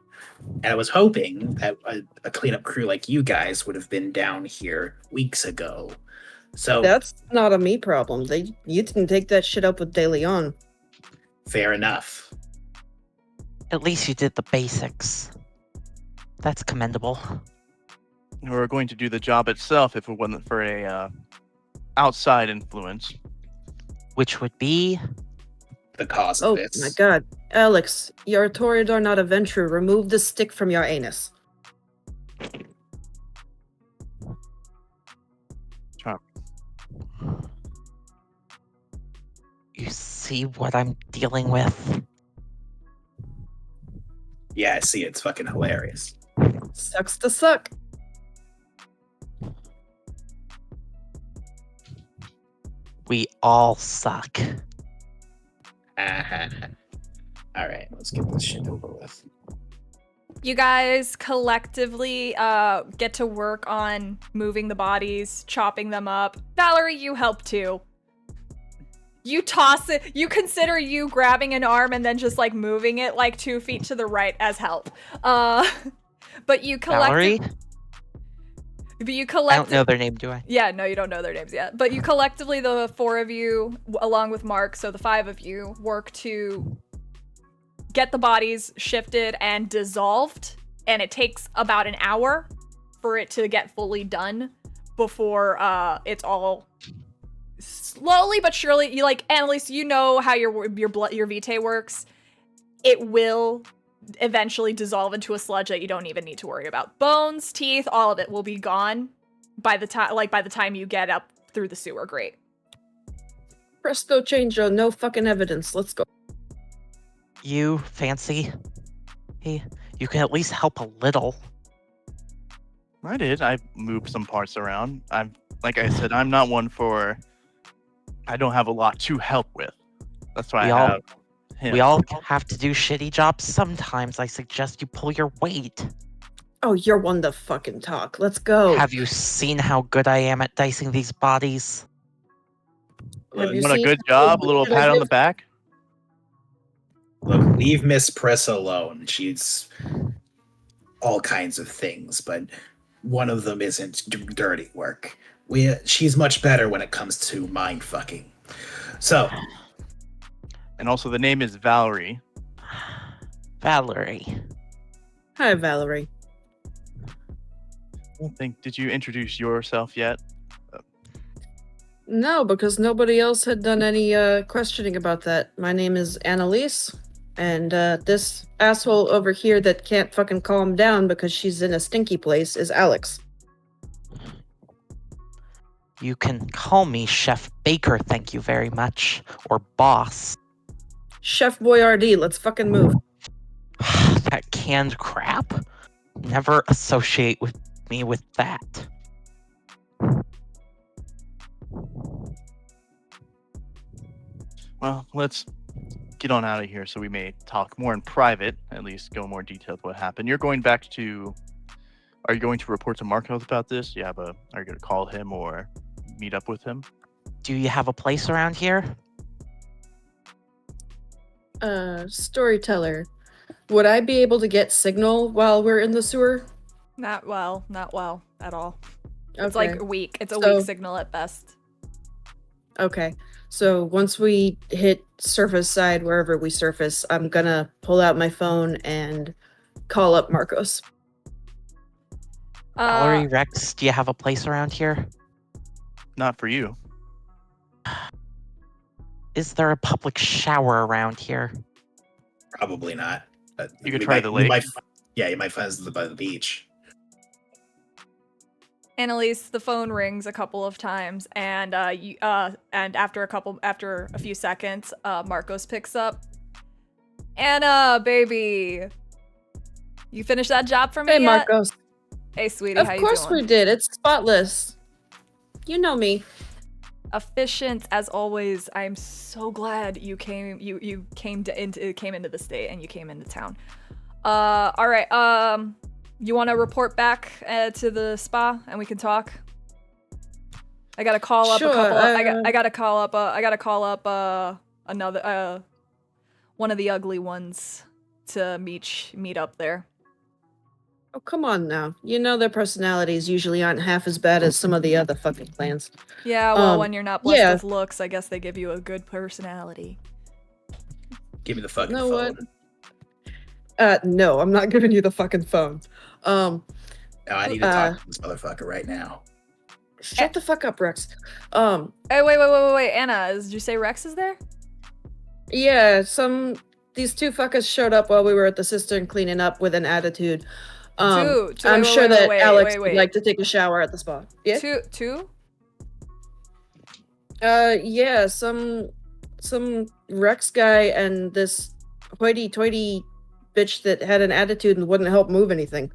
And I was hoping that a cleanup crew like you guys would have been down here weeks ago. So That's not a me problem. You didn't take that shit up with De Leon. Fair enough. At least you did the basics. That's commendable. We're going to do the job itself if it wasn't for a outside influence. Which would be... The cause Oh of this. my god. Alex, your Toreador not a venture. Remove the stick from your anus. You see what I'm dealing with? Yeah, I see. It's fucking hilarious. Sucks to suck. We all suck. All right, let's get this shit over with. You guys collectively get to work on moving the bodies, chopping them up. Valerie, you help too. You toss it. You consider you grabbing an arm and then just like moving it like 2 feet to the right as help. But you Valerie? I don't know their name, do I? Yeah, no, you don't know their names yet. But you collectively, the 4 of you, along with Mark, so the 5 of you, work to get the bodies shifted and dissolved. And it takes about an hour for it to get fully done before it's all slowly but surely. You like, Annalise, you know how your vitae works. It will eventually dissolve into a sludge that you don't even need to worry about. Bones, teeth, all of it will be gone by the time you get up through the sewer grate. Presto changeo, no fucking evidence. Let's go. You, Fancy? Hey, you can at least help a little. I did. I moved some parts around. Like I said, I'm not one for... I don't have a lot to help with. That's why I have him. We all have to do shitty jobs sometimes. I suggest you pull your weight. Oh, you're one to fucking talk. Let's go. Have you seen how good I am at dicing these bodies? Have you Doing a seen good how job. A little good I pat on give- the back. Look, leave Miss Press alone. She's all kinds of things, but one of them isn't dirty work. She's much better when it comes to mind fucking. So, And also the name is Valerie. Valerie. Hi, Valerie. I don't think, did you introduce yourself yet? No, because nobody else had done any questioning about that. My name is Annalise, and this asshole over here that can't fucking calm down because she's in a stinky place is Alex. You can call me Chef Baker, thank you very much. Or Boss. Chef Boyardee, let's fucking move. That canned crap? Never associate with me with that. Well, let's get on out of here so we may talk more in private, at least go more detailed what happened. You're going back to... Are you going to report to Marcos about this? Are you going to call him or meet up with him? Do you have a place around here? Storyteller. Would I be able to get signal while we're in the sewer? Not well at all. Okay. It's like a weak. It's a So- weak signal at best. Okay. So once we hit surface side, wherever we surface, I'm gonna pull out my phone and call up Marcos. Valerie, Rex, do you have a place around here? Not for you. Is there a public shower around here? Probably not. You could try the lake. You might find us by the beach. Annalise, the phone rings a couple of times, and after a few seconds, Marcos picks up. Anna, baby, you finished that job for me Hey, yet? Marcos. Hey, sweetie, Of how you doing? course we did. It's spotless. You know me. Efficient as always. I'm so glad you came. You came into the state and you came into town. All right. You want to report back to the spa and we can talk? I gotta call up Sure, a couple. I gotta call up another one of the ugly ones to meet up there. Oh, come on now. You know their personalities usually aren't half as bad as some of the other fucking clans. Yeah, well, when you're not blessed yeah. with looks, I guess they give you a good personality. Give me the fucking know phone. What? No, I'm not giving you the fucking phone. No, I need to talk to this motherfucker right now. Shut the fuck up, Rex. Hey, wait, Anna, did you say Rex is there? Yeah, these two fuckers showed up while we were at the cistern cleaning up with an attitude. I'm sure that Alex would like to take a shower at the spa. Yeah? Two? Yeah, some Rex guy and this hoity-toity bitch that had an attitude and wouldn't help move anything.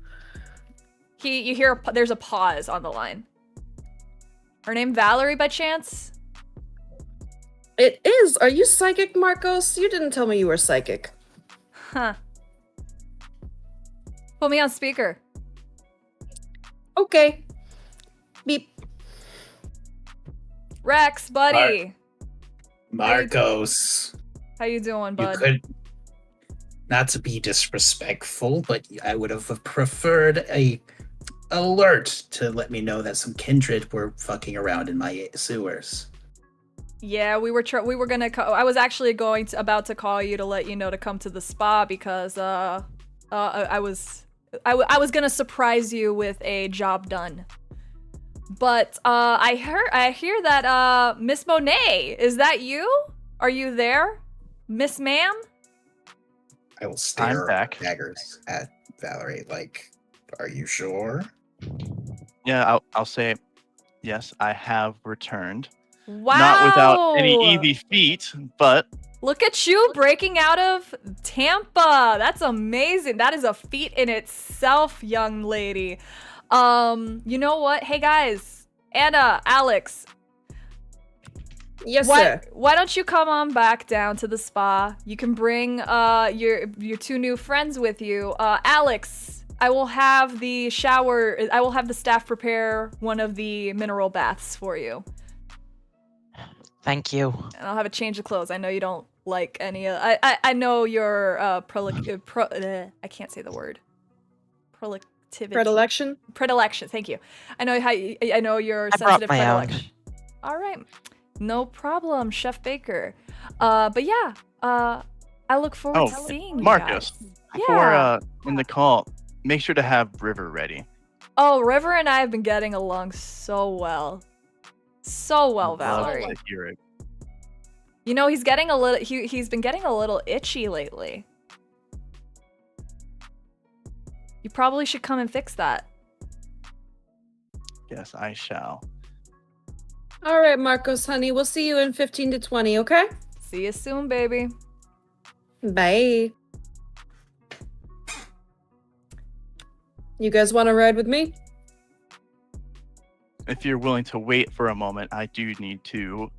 You hear there's a pause on the line. Her name Valerie by chance? It is. Are you psychic, Marcos? You didn't tell me you were psychic. Huh. Put me on speaker. Okay. Beep. Rex, buddy. Marcos. How you doing, bud? You could, not to be disrespectful, but I would have preferred a alert to let me know that some kindred were fucking around in my sewers. Yeah, we were gonna. I was actually about to call you to let you know to come to the spa because I was gonna surprise you with a job done. But I hear that Miss Monet, is that you? Are you there, Miss Ma'am? I will stare back. daggers at Valerie. Like, are you sure? Yeah, I'll say yes. I have returned. Wow! Not without any easy feat, but look at you breaking out of Tampa. That's amazing. That is a feat in itself, young lady. You know what? Hey guys, Anna, Alex. Yes, sir. Why don't you come on back down to the spa? You can bring your two new friends with you. Alex, I will have the staff prepare one of the mineral baths for you. Thank you. And I'll have a change of clothes. I know you don't like any I know your I can't say the word. Predilection. Thank you. I know your sensitive predilection. All right. No problem, Chef Baker. But yeah, I look forward to seeing you Marcus, guys. Before in the call, make sure to have River ready. Oh, River and I have been getting along so well. So well, Valerie. Love to hear it. You know, he's getting a little he's been getting a little itchy lately. You probably should come and fix that. Yes, I shall. All right, Marcos, honey. We'll see you in 15 to 20, okay? See you soon, baby. Bye. You guys want to ride with me? If you're willing to wait for a moment, I do need to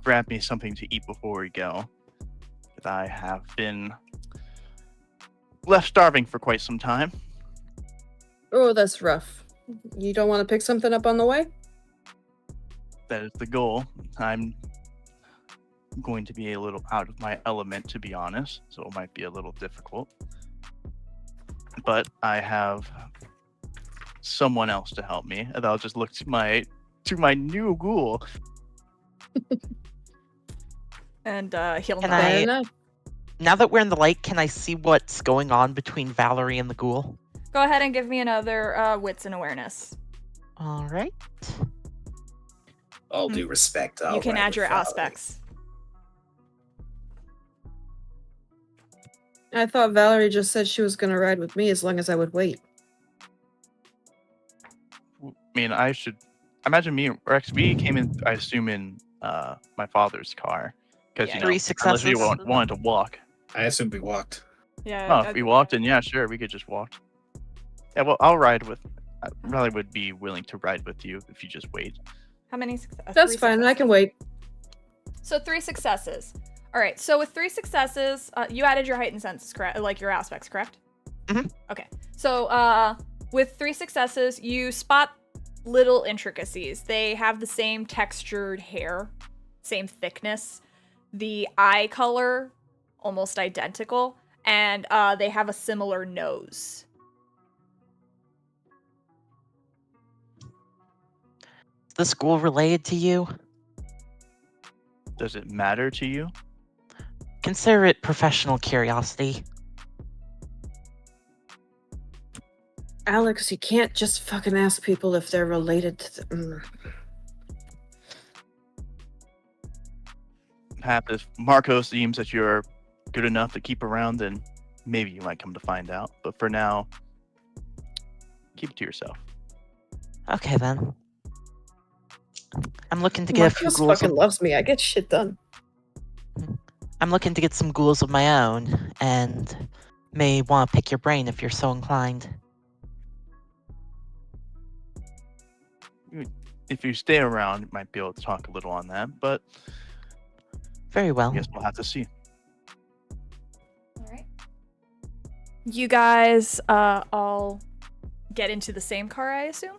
grab me something to eat before we go. Because I have been left starving for quite some time. Oh, that's rough. You don't want to pick something up on the way? That is the goal. I'm going to be a little out of my element, to be honest, so it might be a little difficult. But I have someone else to help me, and I'll just look to my new ghoul. And he'll Can nod. Fair I- enough. Now that we're in the light, can I see what's going on between Valerie and the ghoul? Go ahead and give me another wits and awareness. All right. All due respect. You can add your aspects. I thought Valerie just said she was gonna ride with me as long as I would wait. I mean, I imagine me or we came in. I assume in my father's car because Yeah, Three unless we successes. wanted to walk. I assumed we walked. Yeah. Oh, if we walked, and yeah, sure, we could just walk. Yeah, well, I'll ride with. I probably would be willing to ride with you if you just wait. How many? That's fine. I can wait. So 3 successes. All right. So with 3 successes, you added your heightened senses, correct? Like your aspects, correct? Mhm. Okay. So with 3 successes, you spot little intricacies. They have the same textured hair, same thickness, the eye color almost identical, and they have a similar nose. Is the school related to you? Does it matter to you? Consider it professional curiosity. Alex, you can't just fucking ask people if they're related to them. Perhaps if Marco seems that you're good enough to keep around, then maybe you might come to find out. But for now, keep it to yourself. Okay then. I'm looking to get a few Marcos ghouls. fucking loves me. I get shit done. I'm looking to get some ghouls of my own, and may want to pick your brain if you're so inclined. If you stay around, you might be able to talk a little on that, but Very well. I guess we'll have to see. All right. You guys all get into the same car, I assume?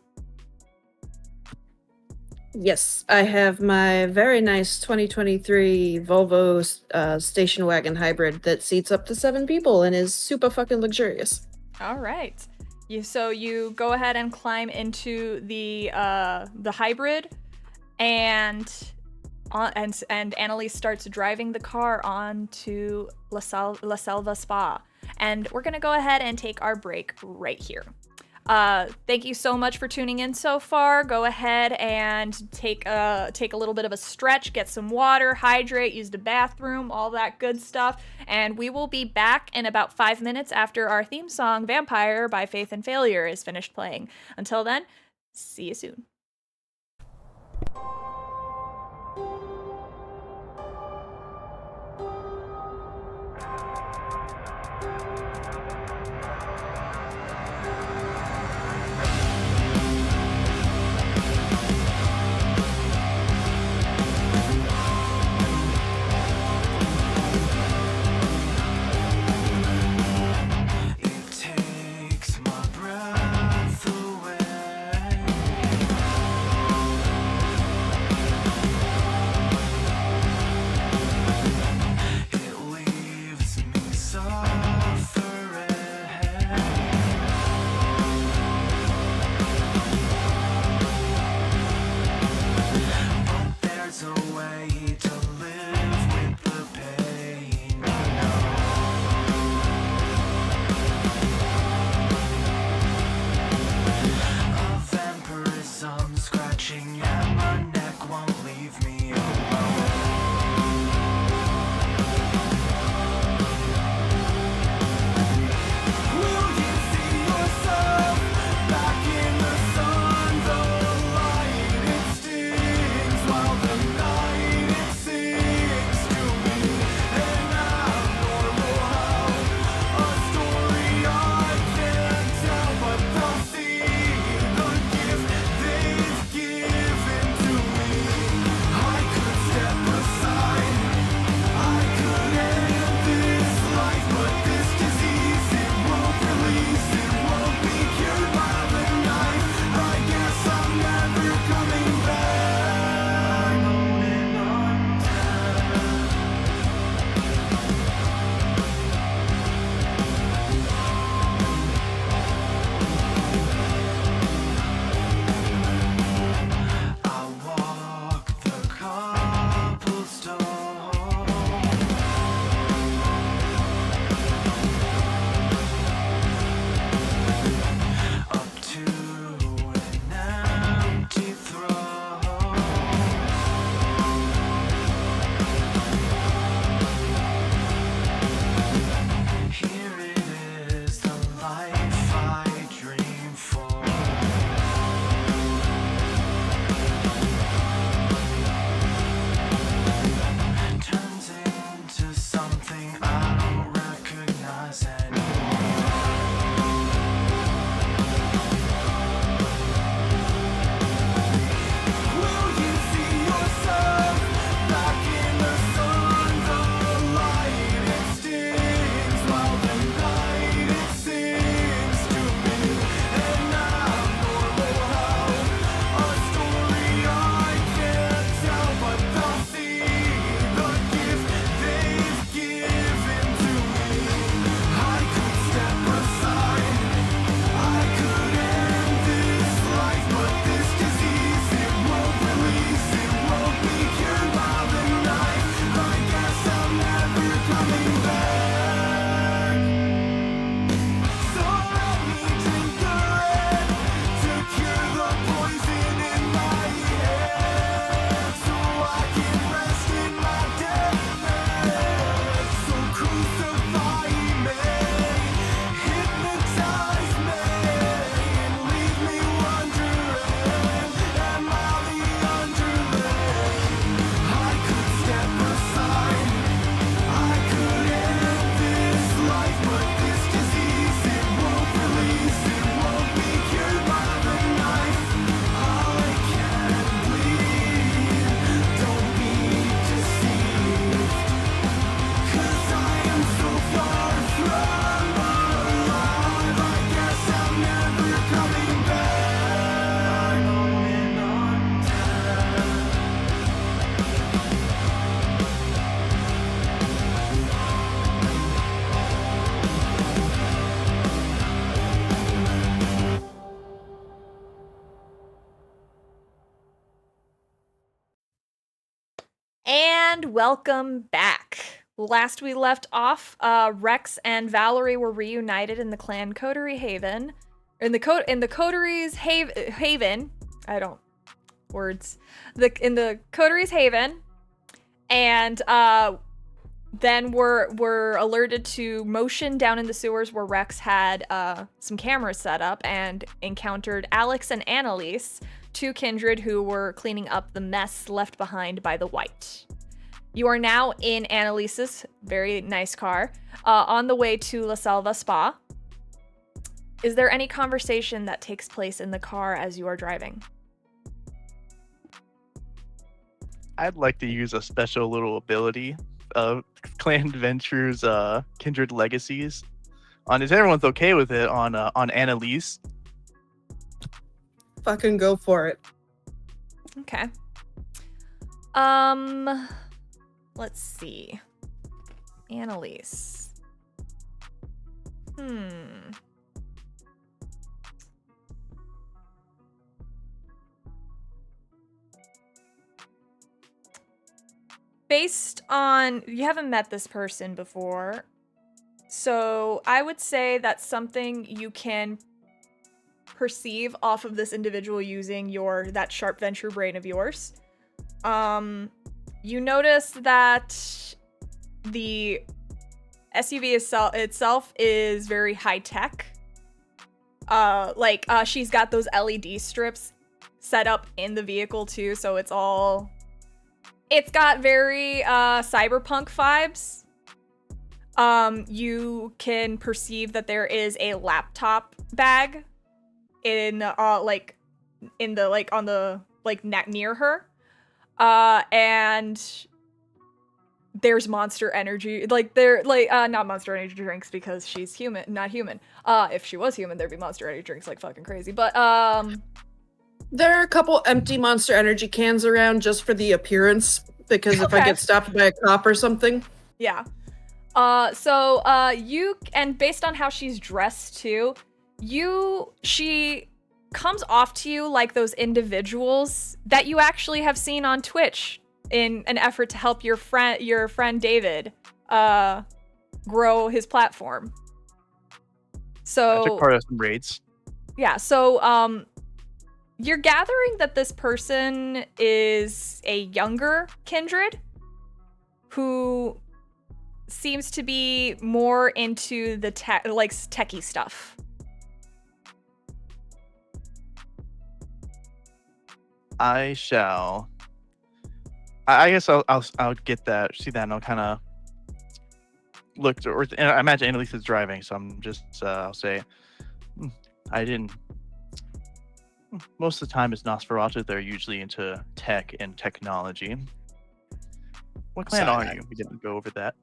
Yes, I have my very nice 2023 Volvo station wagon hybrid that seats up to 7 people and is super fucking luxurious. All right. So you go ahead and climb into the hybrid, and Annalise starts driving the car onto La Selva Spa, and we're gonna go ahead and take our break right here. Thank you so much for tuning in so far. Go ahead and take a little bit of a stretch, get some water, hydrate, use the bathroom, all that good stuff. And we will be back in about 5 minutes after our theme song, Vampire by Faith and Failure, is finished playing. Until then, see you soon. It takes my breath away. And welcome back. Last we left off, Rex and Valerie were reunited in the clan Coterie Haven. In the Coterie's Haven. I don't words. In the Coterie's Haven. And then were alerted to motion down in the sewers where Rex had some cameras set up and encountered Alex and Annalise, two kindred who were cleaning up the mess left behind by the White. You are now in Annalise's very nice car, on the way to La Selva Spa. Is there any conversation that takes place in the car as you are driving? I'd like to use a special little ability of Clan Adventures Kindred Legacies. If everyone's okay with it, on Annalise. Fucking go for it. Okay. Let's see. Annalise. Based on, you haven't met this person before, so I would say that's something you can perceive off of this individual using that sharp venture brain of yours. You notice that the SUV itself is very high tech. She's got those LED strips set up in the vehicle too, so it's got very cyberpunk vibes. You can perceive that there is a laptop bag near her. And there's Monster Energy, not Monster Energy drinks because she's not human. If she was human, there'd be Monster Energy drinks like fucking crazy. But there are a couple empty Monster Energy cans around just for the appearance, because if I get stopped by a cop or something. Yeah. And based on how she's dressed too, she comes off to you like those individuals that you actually have seen on Twitch in an effort to help your friend David grow his platform. So I took part of some raids. Yeah, so you're gathering that this person is a younger kindred who seems to be more into the techie stuff. I guess I'll get that, see that, and I'll kind of look. And I imagine Annalise is driving, so I'm just I'll say, I didn't. Most of the time, it's Nosferatu. They're usually into tech and technology. What clan are you? We didn't go over that.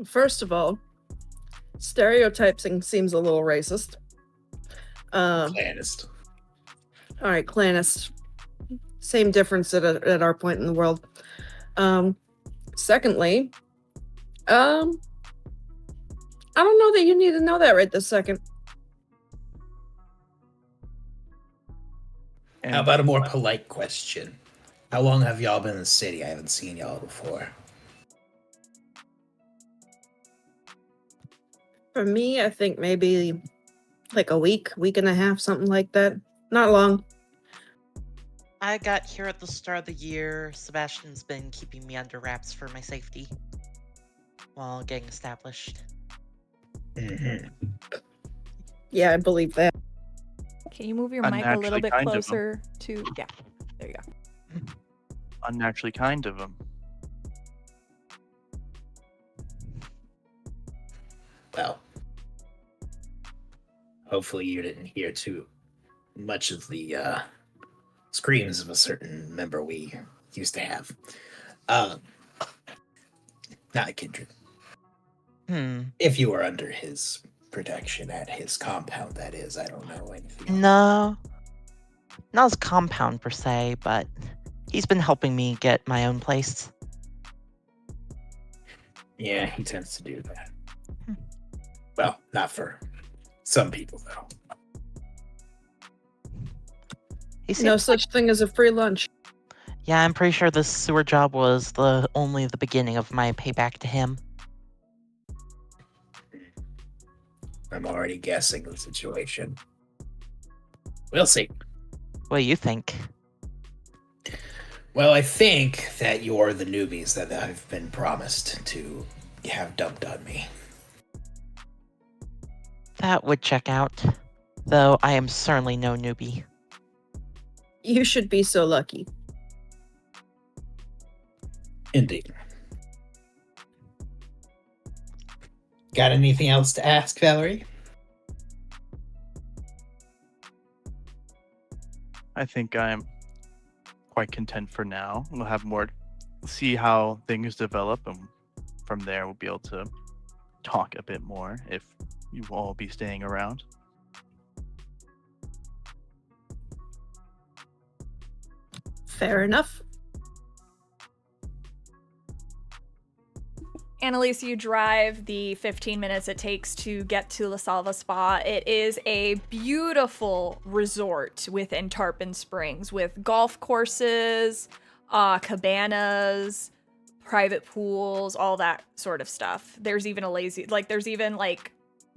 First of all, stereotyping seems a little racist. Clanist. All right, clanist. Same difference at our point in the world. Secondly, I don't know that you need to know that right this second. How about a more polite question? How long have y'all been in the city? I haven't seen y'all before. For me, I think maybe like a week and a half, something like that. Not long. I got here at the start of the year. Sebastian's been keeping me under wraps for my safety while getting established. Mm-hmm. Yeah, I believe that. Can you move your mic a little bit closer to... Yeah, there you go. Unnaturally kind of them. Well, hopefully you didn't hear too much of the screams of a certain member we used to have. Not a kindred. If you were under his protection at his compound, that is. I don't know anything. No. Not his compound per se, but he's been helping me get my own place. Yeah, he tends to do that. Well, not for some people, though. He No seems such thing as a free lunch. Yeah, I'm pretty sure this sewer job was only the beginning of my payback to him. I'm already guessing the situation. We'll see. What do you think? Well, I think that you're the newbies that I've been promised to have dumped on me. That would check out. Though I am certainly no newbie. You should be so lucky. Indeed. Got anything else to ask, Valerie? I think I'm quite content for now. We'll have more, see how things develop, and from there we'll be able to talk a bit more if you will all be staying around. Fair enough. Annalise, you drive the 15 minutes it takes to get to La Salva Spa. It is a beautiful resort within Tarpon Springs with golf courses, cabanas, private pools, all that sort of stuff. There's even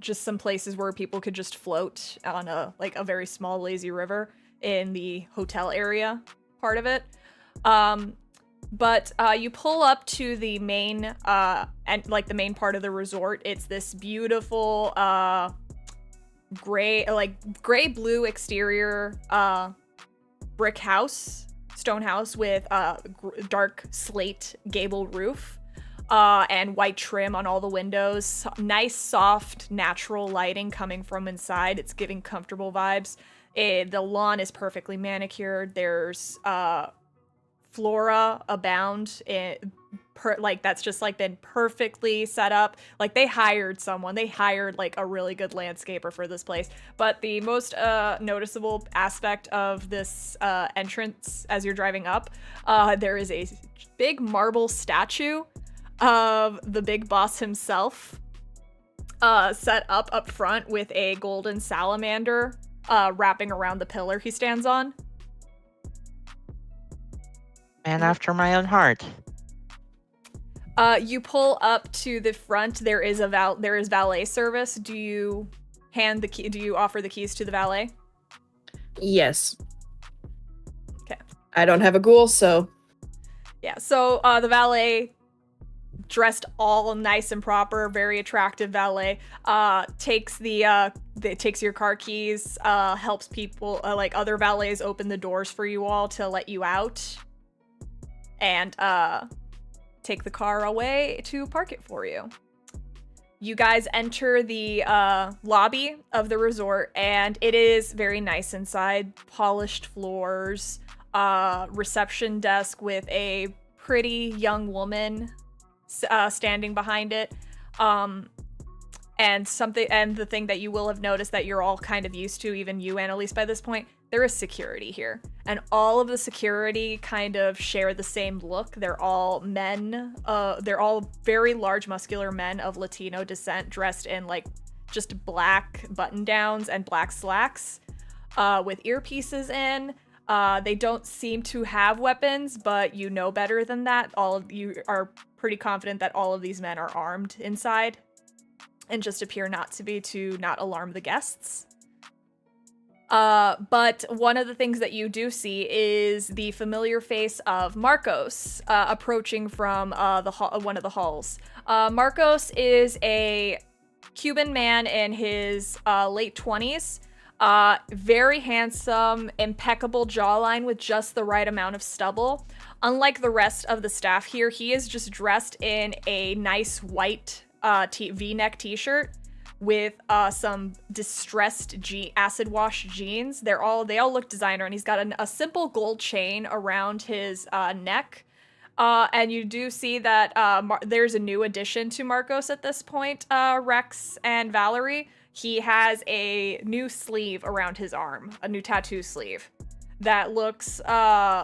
just some places where people could just float on a very small lazy river in the hotel area part of it. But you pull up to the main the main part of the resort. It's this beautiful gray blue exterior brick house, stone house with dark slate gable roof and white trim on all the windows. Nice soft natural lighting coming from inside. It's giving comfortable vibes. The lawn is perfectly manicured. There's flora abound that's just been perfectly set up. They hired a really good landscaper for this place. But the most noticeable aspect of this entrance as you're driving up, there is a big marble statue of the big boss himself set up front with a golden salamander wrapping around the pillar he stands on. Man after my own heart. You pull up to the front. There is valet service. Do you offer the keys to the valet? Yes. Okay. I don't have a ghoul, so... Yeah, so the valet, dressed all nice and proper, very attractive valet, takes your car keys, helps people, other valets open the doors for you all to let you out, and take the car away to park it for you. You guys enter the lobby of the resort, and it is very nice inside. Polished floors, reception desk with a pretty young woman standing behind it. And the thing that you will have noticed that you're all kind of used to, even you, Annalise, by this point, there is security here. And all of the security kind of share the same look. They're all men. They're all very large, muscular men of Latino descent, dressed in just black button-downs and black slacks with earpieces in. They don't seem to have weapons, but you know better than that. All of you are pretty confident that all of these men are armed inside and just appear not to be, to not alarm the guests. But one of the things that you do see is the familiar face of Marcos approaching from one of the halls. Marcos is a Cuban man in his late 20s. Very handsome, impeccable jawline with just the right amount of stubble. Unlike the rest of the staff here, he is just dressed in a nice white V-neck t-shirt with some distressed acid wash jeans. They all look designer, and he's got a simple gold chain around his neck. And you do see that there's a new addition to Marcos at this point, Rex and Valerie. He has a new sleeve around his arm, a new tattoo sleeve that looks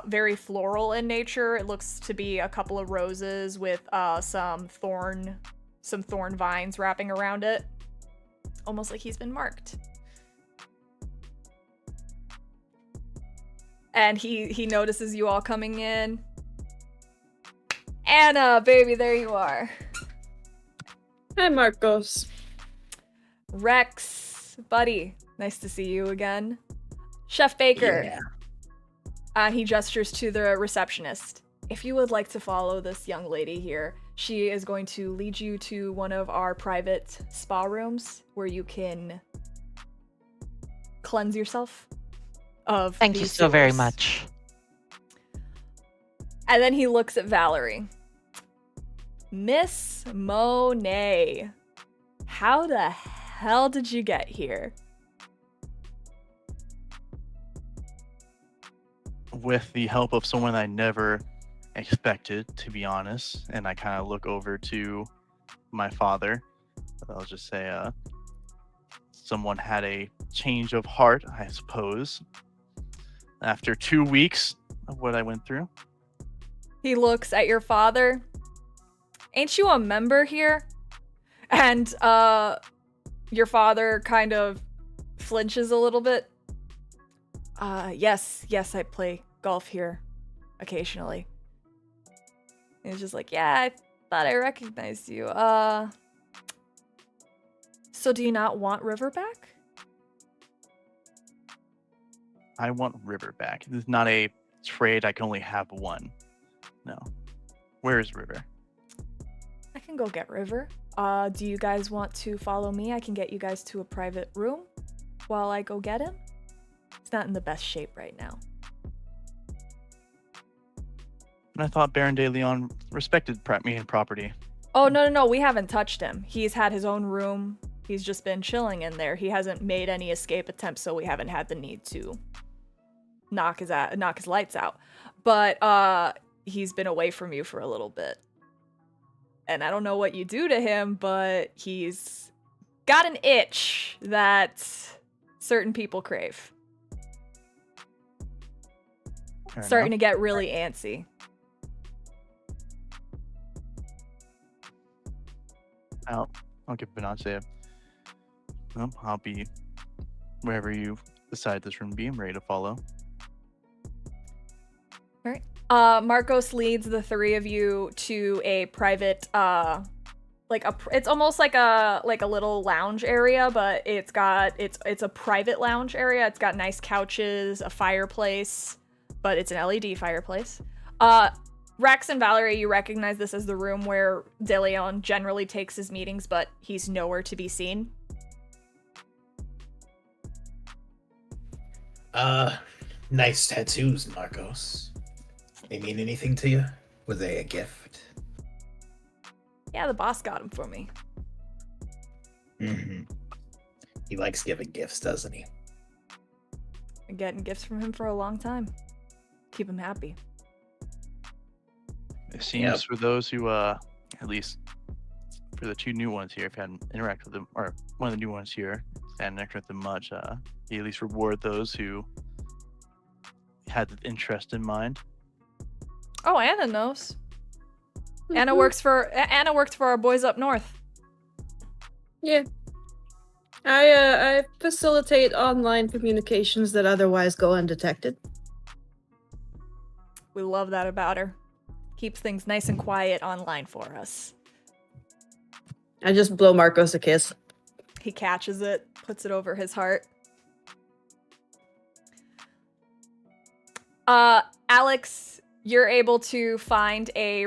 very floral in nature. It looks to be a couple of roses with some thorn vines wrapping around it. Almost like he's been marked. And he notices you all coming in. Anna, baby, there you are. Hi, Marcos. Rex, buddy, nice to see you again. Chef Baker. Yeah. And he gestures to the receptionist. If you would like to follow this young lady here, she is going to lead you to one of our private spa rooms where you can cleanse yourself of Thank you these so very sewers. much. And then he looks at Valerie. Miss Monet, how the hell did you get here? With the help of someone I never expected, to be honest, and I kind of look over to my father. I'll just say, someone had a change of heart, I suppose, after 2 weeks of what I went through. He looks at your father. Ain't you a member here? And your father kind of flinches a little bit. Yes, I play golf here occasionally. And he's just like, yeah, I thought I recognized you. So do you not want River back? I want River back. This is not a trade. I can only have one. No. Where is River? I can go get River. Do you guys want to follow me? I can get you guys to a private room while I go get him. He's not in the best shape right now. And I thought Baron de Leon respected me and property. Oh, no, we haven't touched him. He's had his own room. He's just been chilling in there. He hasn't made any escape attempts, so we haven't had the need to knock his lights out. But he's been away from you for a little bit. And I don't know what you do to him, but he's got an itch that certain people crave. Starting to get really antsy. I'll give Benazia. Well, I'll be wherever you decide this room to be. I'm ready to follow. All right. Marcos leads the three of you to a private, it's almost like a little lounge area, but it's a private lounge area. It's got nice couches, a fireplace, but it's an LED fireplace. Rex and Valerie, you recognize this as the room where De Leon generally takes his meetings, but he's nowhere to be seen. Nice tattoos, Marcos. They mean anything to you? Were they a gift? Yeah, the boss got them for me. Mm-hmm. He likes giving gifts, doesn't he? Been getting gifts from him for a long time. Keep him happy. It seems for those who, at least for the two new ones here, if you hadn't interacted with them, or one of the new ones here, hadn't interacted with them much, you at least reward those who had the interest in mind. Oh, Anna knows. Anna worked for our boys up north. Yeah. I facilitate online communications that otherwise go undetected. We love that about her. Keeps things nice and quiet online for us. I just blow Marcos a kiss. He catches it, puts it over his heart. Alex, you're able to find they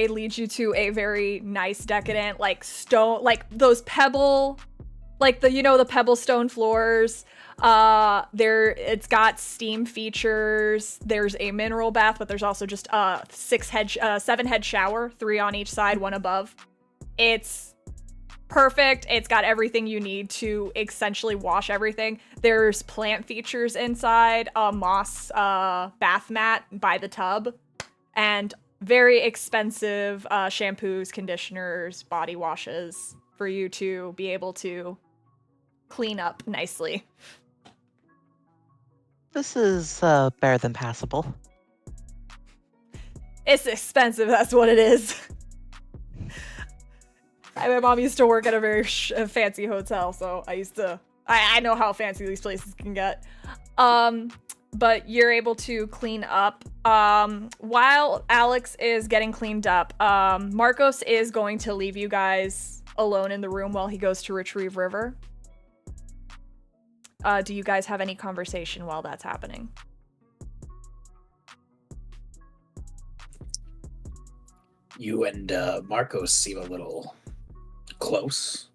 lead you to a very nice decadent, stone, those pebble, the pebble stone floors. It's got steam features. There's a mineral bath, but there's also just 7 head shower, 3 on each side, 1 above. It's perfect. It's got everything you need to essentially wash everything. There's plant features inside, a moss bath mat by the tub, and very expensive shampoos, conditioners, body washes for you to be able to clean up nicely. This is better than passable. It's expensive, that's what it is. My mom used to work at a very fancy hotel, so I know how fancy these places can get. but you're able to clean up. While Alex is getting cleaned up, Marcos is going to leave you guys alone in the room while he goes to retrieve River. Do you guys have any conversation while that's happening? You and Marcos seem a little close.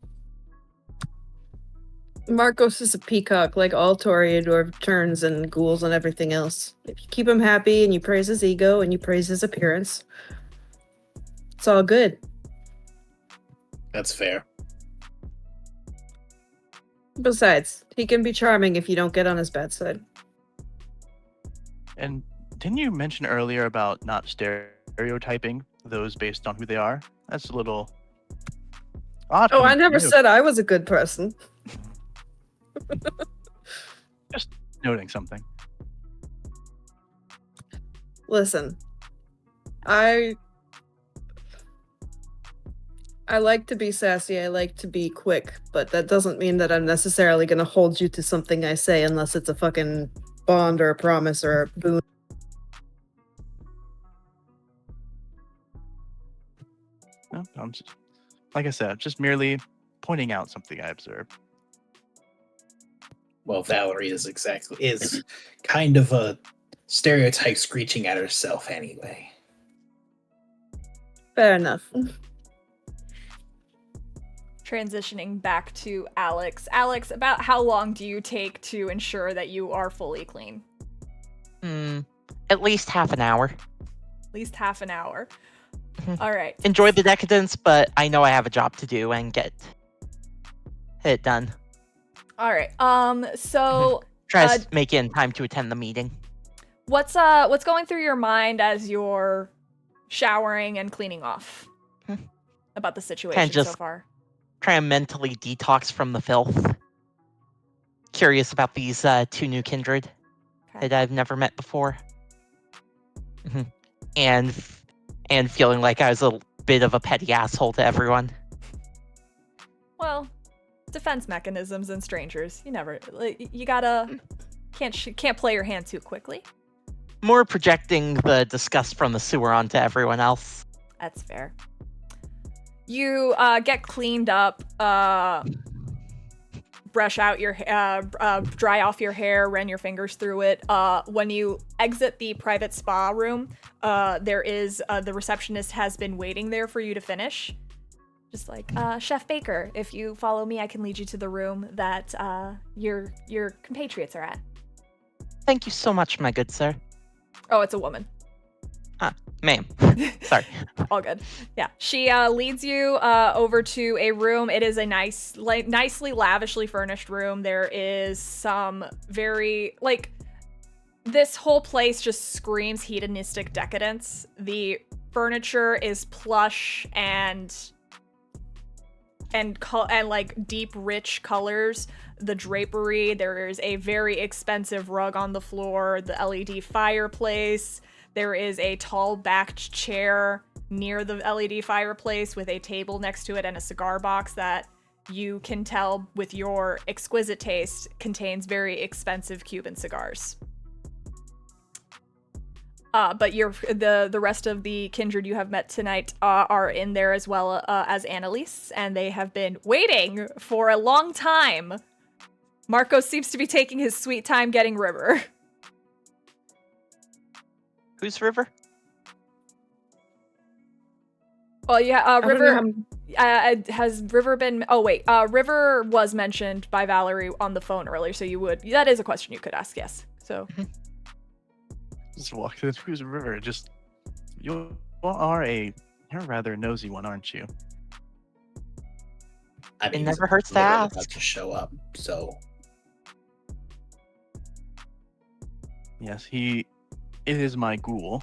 Marcos is a peacock, like all Toreador turns and ghouls and everything else. If you keep him happy and you praise his ego and you praise his appearance, it's all good. That's fair. Besides, he can be charming if you don't get on his bad side. And didn't you mention earlier about not stereotyping those based on who they are? That's a little odd. Oh, I never said I was a good person. Just noting something. Listen, I like to be sassy, I like to be quick, but that doesn't mean that I'm necessarily going to hold you to something I say unless it's a fucking bond or a promise or a boon. No, I'm just, like I said, just merely pointing out something I observed. Well, Valerie is kind of a stereotype screeching at herself anyway. Fair enough. Transitioning back to Alex. Alex, about how long do you take to ensure that you are fully clean? At least half an hour. At least half an hour. All right. Enjoy the decadence, but I know I have a job to do and get it done. All right. So Try to make it in time to attend the meeting. what's going through your mind as you're showering and cleaning off about the situation so far? Try and mentally detox from the filth. Curious about these two new kindred that I've never met before. And feeling like I was a bit of a petty asshole to everyone. Well, defense mechanisms and strangers. You never, you gotta, can't play your hand too quickly. More projecting the disgust from the sewer onto everyone else. That's fair. You get cleaned up, brush out your dry off your hair, run your fingers through it. When you exit the private spa room, there is the receptionist has been waiting there for you to finish. Just like, Chef Baker, if you follow me, I can lead you to the room that your compatriots are at. Thank you so much, my good sir. Oh, it's a woman. Ma'am. Sorry. All good. Yeah. She leads you over to a room. It is a nicely lavishly furnished room. There is some very, this whole place just screams hedonistic decadence. The furniture is plush and deep, rich colors. The drapery, there is a very expensive rug on the floor, the LED fireplace. There is a tall backed chair near the LED fireplace with a table next to it and a cigar box that you can tell with your exquisite taste contains very expensive Cuban cigars. But the rest of the kindred you have met tonight are in there as well as Annalise, and they have been waiting for a long time. Marcos seems to be taking his sweet time getting River. Who's River? Well, yeah, River has River been. Oh wait, River was mentioned by Valerie on the phone earlier, so that is a question you could ask. Yes. So. Just walk in. Who's River? You're a rather nosy one, aren't you? I mean, it never hurts to about ask. to show up, so. Yes, it is my ghoul,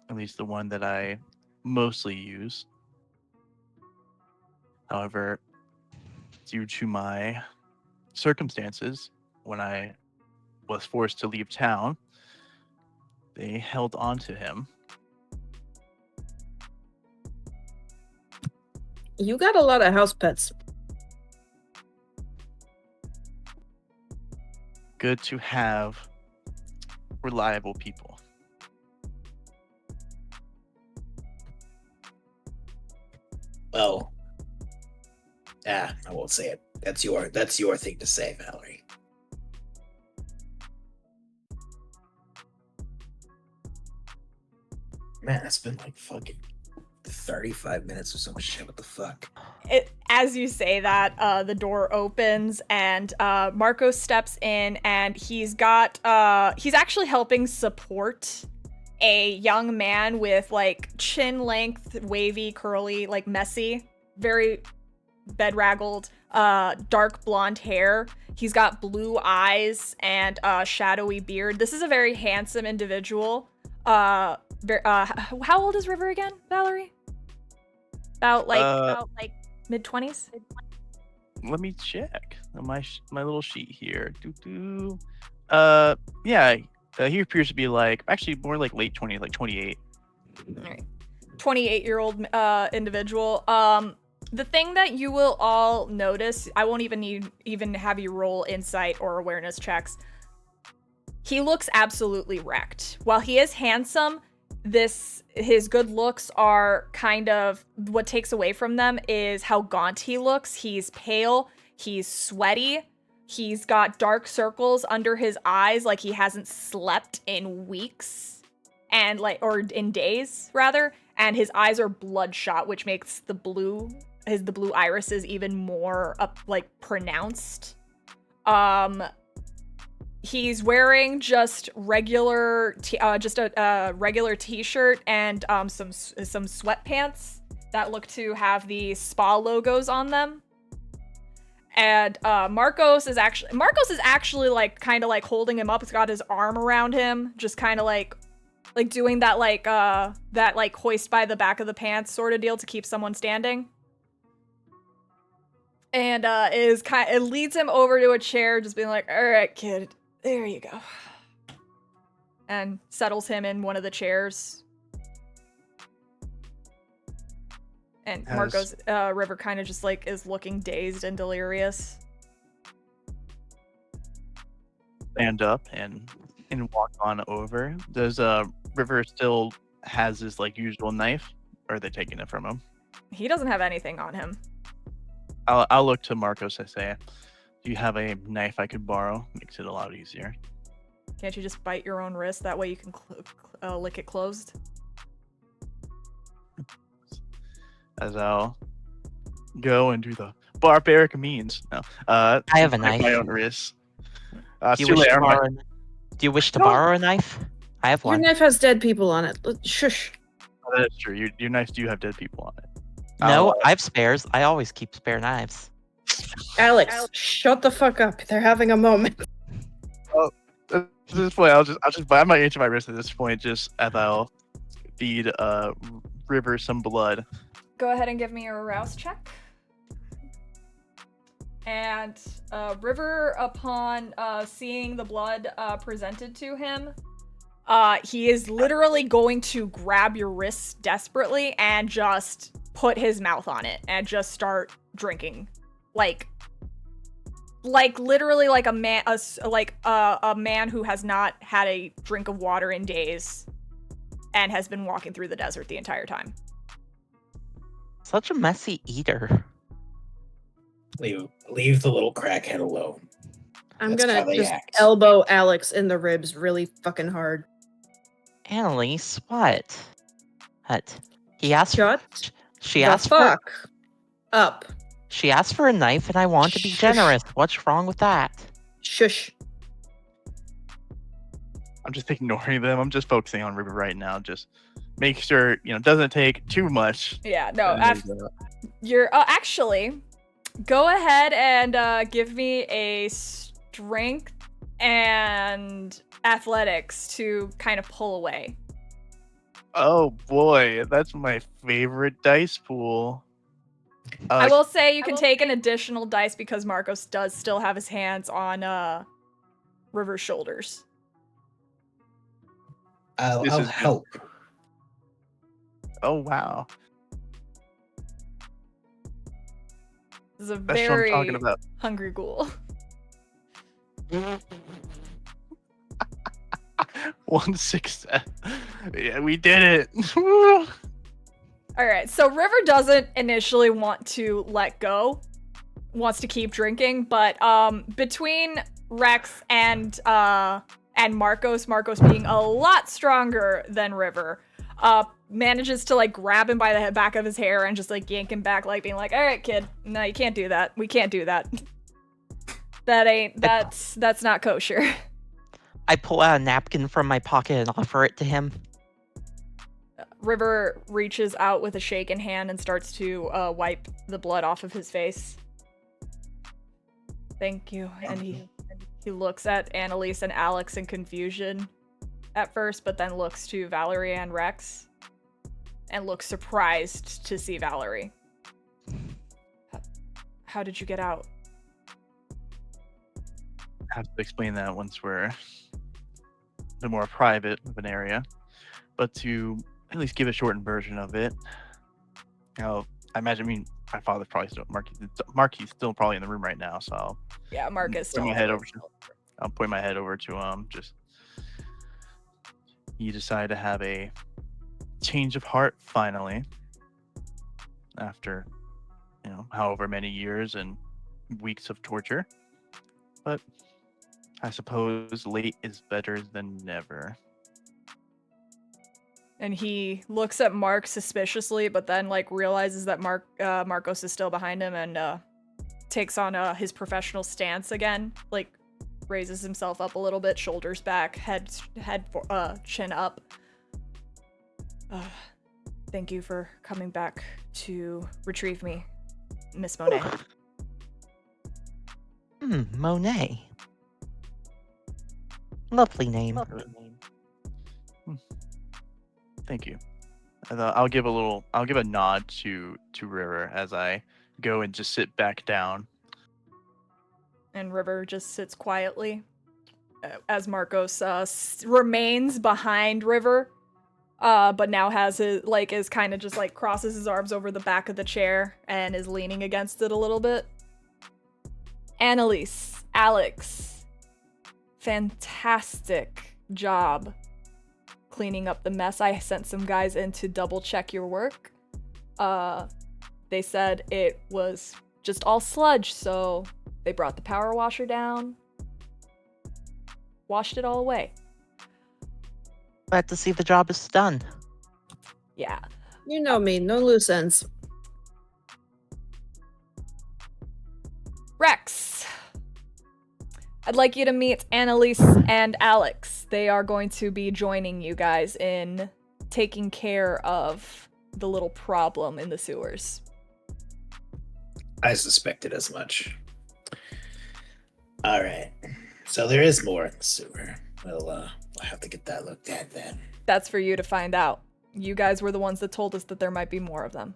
at least the one that I mostly use. However, due to my circumstances, when I was forced to leave town, they held on to him. You got a lot of house pets. Good to have reliable people. Well, I won't say it. That's your thing to say, Valerie. Man, it's been like fucking 35 minutes or some shit. What the fuck? As you say that, the door opens and Marco steps in, and he's actually helping support a young man with like chin length, wavy, curly, like messy, very bedraggled, dark blonde hair. He's got blue eyes and a shadowy beard. This is a very handsome individual. How old is River again, Valerie? About like mid-20s? Let me check on my little sheet here. Yeah, he appears to be like actually more like late 20s, like 28. All right. 28-year-old individual. The thing that you will all notice, I won't even have you roll insight or awareness checks. He looks absolutely wrecked. While he is handsome, his good looks are kind of what takes away from them is how gaunt he looks. He's pale, he's sweaty, he's got dark circles under his eyes like he hasn't slept in weeks or in days rather, and his eyes are bloodshot, which makes the blue irises even more pronounced. He's wearing just regular a regular t-shirt and some sweatpants that look to have the spa logos on them. And Marcos is actually like kind of like holding him up. He's got his arm around him, just kind of like doing that that hoist by the back of the pants sort of deal to keep someone standing. And it leads him over to a chair, just being like, "All right, kid. There you go." And settles him in one of the chairs. And Marco's River kind of just like is looking dazed and delirious. Stand up and walk on over. Does River still has his like usual knife, or are they taking it from him? He doesn't have anything on him. I'll look to Marcos. I say, "Do you have a knife I could borrow? Makes it a lot easier." Can't you just bite your own wrist? That way you can lick it closed. As I'll go and do the barbaric means. No, I have a knife. My own wrist. Do you wish to borrow a knife? I have Your one. knife has dead people on it. Shush. Oh, that's true. Your knives do have dead people on it. No, I have spares. I always keep spare knives. Alex, shut the fuck up. They're having a moment. At this point, I'll just bite my into my wrist at this point, just as I'll feed River some blood. Go ahead and give me a rouse check. And River, upon seeing the blood presented to him, he is literally going to grab your wrist desperately and just put his mouth on it and just start drinking, like literally like a man who has not had a drink of water in days and has been walking through the desert the entire time. Such a messy eater. Leave the little crackhead alone. I'm That's how gonna they just act. elbow Alex in the ribs really fucking hard. Annalise, what? What? He asked. Shut She the asked fuck up. She asked for a knife, and I want to be Shush. generous. What's wrong with that? Shush. I'm just ignoring them. I'm just focusing on River right now. Just make sure it doesn't take too much. Yeah, no. And, You're actually go ahead and give me a strength and athletics to kind of pull away. Oh boy, that's my favorite dice pool. I will say you can take an additional dice because Marcos does still have his hands on River's shoulders. I'll is help. Oh wow, This is a that's what I'm very talking about. hungry ghoul. One success. Yeah, we did it. Woo. All right, so River doesn't initially want to let go, wants to keep drinking, but between Rex and Marcos being a lot stronger than River, manages to like grab him by the back of his hair and just like yank him back, like being like, "All right, kid, no, you can't do that. We can't do that. That's not kosher." I pull out a napkin from my pocket and offer it to him. River reaches out with a shaken hand and starts to wipe the blood off of his face. Thank you. And he looks at Annalise and Alex in confusion at first, but then looks to Valerie and Rex and looks surprised to see Valerie. How did you get out? I have to explain that once we're the more private of an area, but to at least give a shortened version of it. Now, I imagine, my father's probably still, Marky's still probably in the room right now, so Yeah, Marcus. I'll point my head over to just, you decided to have a change of heart finally, after, however many years and weeks of torture, but I suppose late is better than never. And he looks at Mark suspiciously, but then like realizes that Marcos is still behind him and takes on his professional stance again. Like raises himself up a little bit, shoulders back, chin up. Thank you for coming back to retrieve me, Miss Monet. Monet. Lovely name. Thank you. I'll give a nod to River as I go and just sit back down. And River just sits quietly as Marcos remains behind River, but now has is kind of just like crosses his arms over the back of the chair and is leaning against it a little bit. Annalise, Alex, fantastic job cleaning up the mess. I sent some guys in to double check your work. They said it was just all sludge, so they brought the power washer down, washed it all away. Glad to see the job is done. Yeah. You know me, no loose ends. Rex, I'd like you to meet Annalise and Alex. They are going to be joining you guys in taking care of the little problem in the sewers. I suspected as much. All right. So there is more in the sewer. Well, I'll have to get that looked at then. That's for you to find out. You guys were the ones that told us that there might be more of them.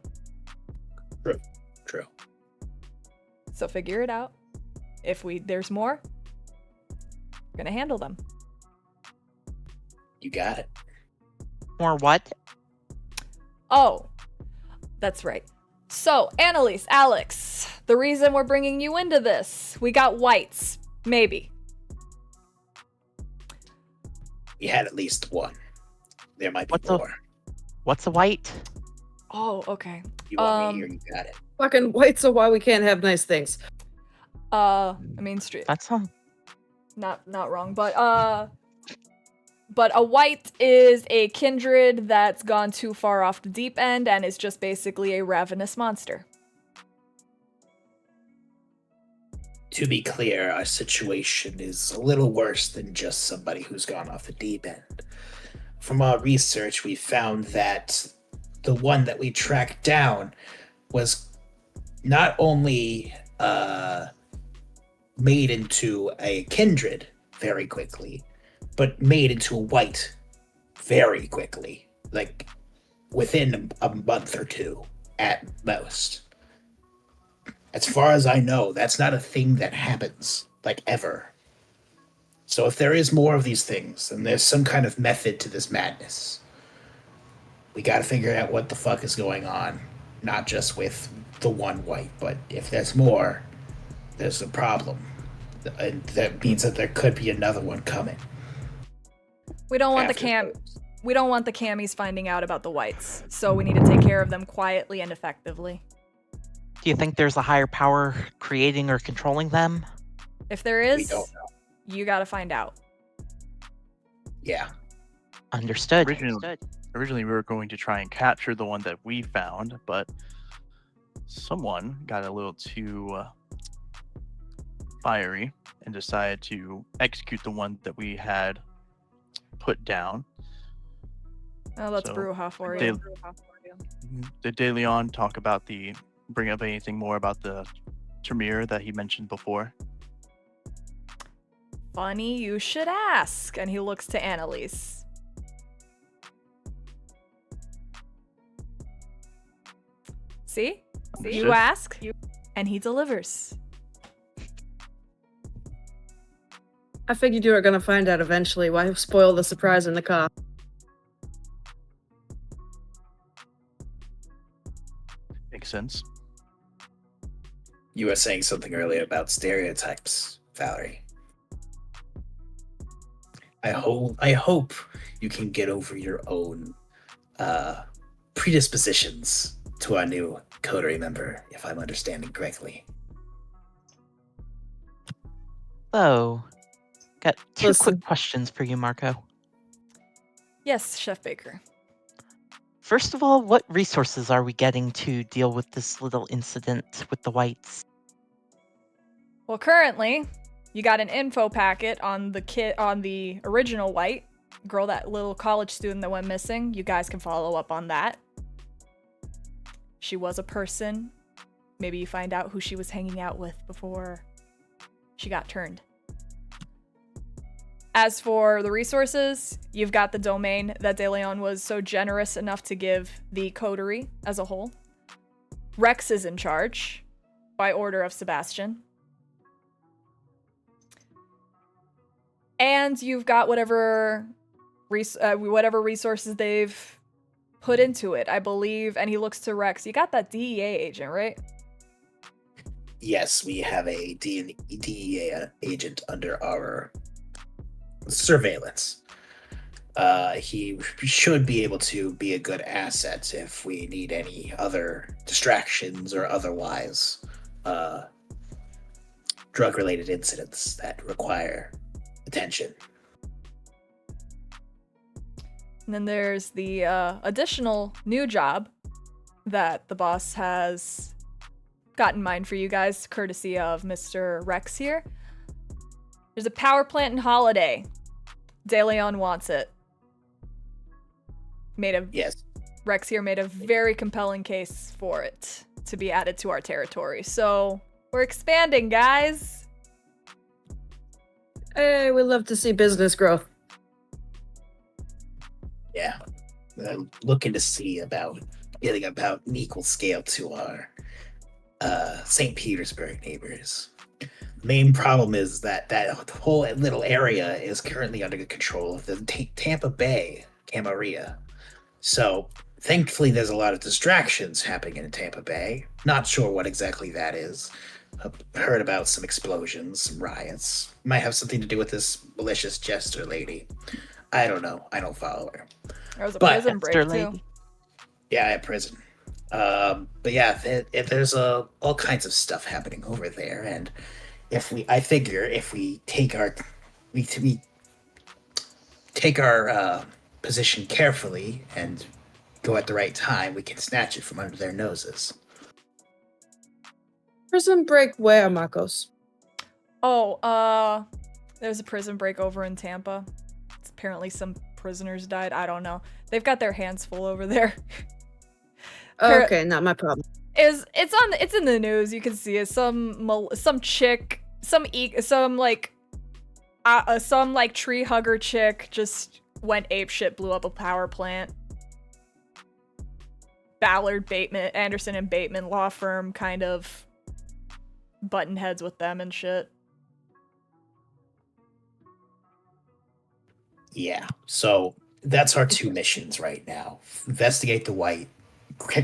True. So figure it out. If there's more, we're gonna handle them. You got it. More what? Oh, that's right. So, Annalise, Alex, the reason we're bringing you into this, we got whites. Maybe. You had at least one. There might be more. What's a white? Oh, okay. You want me here? You got it. Fucking white, so why we can't have nice things? I mean, street. That's all. Not wrong, but a white is a kindred that's gone too far off the deep end and is just basically a ravenous monster. To be clear, our situation is a little worse than just somebody who's gone off the deep end. From our research, we found that the one that we tracked down was not only made into a kindred very quickly, but made into a white very quickly, like within a month or two at most. As far as I know, that's not a thing that happens, like, ever. So if there is more of these things, and there's some kind of method to this madness, we gotta figure out what the fuck is going on. Not just with the one white, but if there's more, there's a problem. And that means that there could be another one coming. We don't want we don't want the camis finding out about the whites, so we need to take care of them quietly and effectively. Do you think there's a higher power creating or controlling them? If there We is, don't know. you gotta find out. Yeah. Understood. Originally, we were going to try and capture the one that we found, but someone got a little too fiery and decided to execute the one that we had put down. Oh, that's So, Bruja for they- you. Did De Leon bring up anything more about the Tremere that he mentioned before? Funny you should ask. And he looks to Annalise. See? You Understood. ask, and he delivers. I figured you were gonna find out eventually. Why spoil the surprise in the car? Makes sense. You were saying something earlier about stereotypes, Valerie. I hope you can get over your own predispositions to our new coterie member, if I'm understanding correctly. So, got two Listen. quick questions for you, Marco. Yes, Chef Baker. First of all, what resources are we getting to deal with this little incident with the whites? Well, currently, you got an info packet on the original white girl, that little college student that went missing. You guys can follow up on that. She was a person. Maybe you find out who she was hanging out with before she got turned. As for the resources, you've got the domain that De Leon was so generous enough to give the coterie as a whole. Rex is in charge by order of Sebastian. And you've got whatever resources they've put into it, I believe. And he looks to Rex. You got that DEA agent, right? Yes, we have a DEA agent under our surveillance. He should be able to be a good asset if we need any other distractions or otherwise drug-related incidents that require attention. And then there's the additional new job that the boss has got in mind for you guys, courtesy of Mr. Rex here. There's a power plant in Holiday. De Leon wants it. Yes. Rex here made a very compelling case for it to be added to our territory. So we're expanding, guys. Hey, we love to see business growth. Yeah. I'm looking to see about getting about an equal scale to our St. Petersburg neighbors. Main problem is that whole little area is currently under the control of the Tampa Bay Camarilla. So thankfully there's a lot of distractions happening in Tampa Bay. Not sure what exactly that is. I've heard about some explosions, some riots. Might have something to do with this malicious jester lady. I don't know. I don't follow her. There was a But- prison break, too. Yeah, at prison. But yeah, there's all kinds of stuff happening over there, and I figure if we take our position carefully and go at the right time, we can snatch it from under their noses. Prison break where, Marcos? Oh, there's a prison break over in Tampa. Apparently some prisoners died. I don't know. They've got their hands full over there. Okay, not my problem. It's in the news. You can see it. Some tree hugger chick just went apeshit, blew up a power plant. Ballard, Bateman, Anderson and Bateman law firm kind of button heads with them and shit. Yeah, so that's our two missions right now. Investigate the white,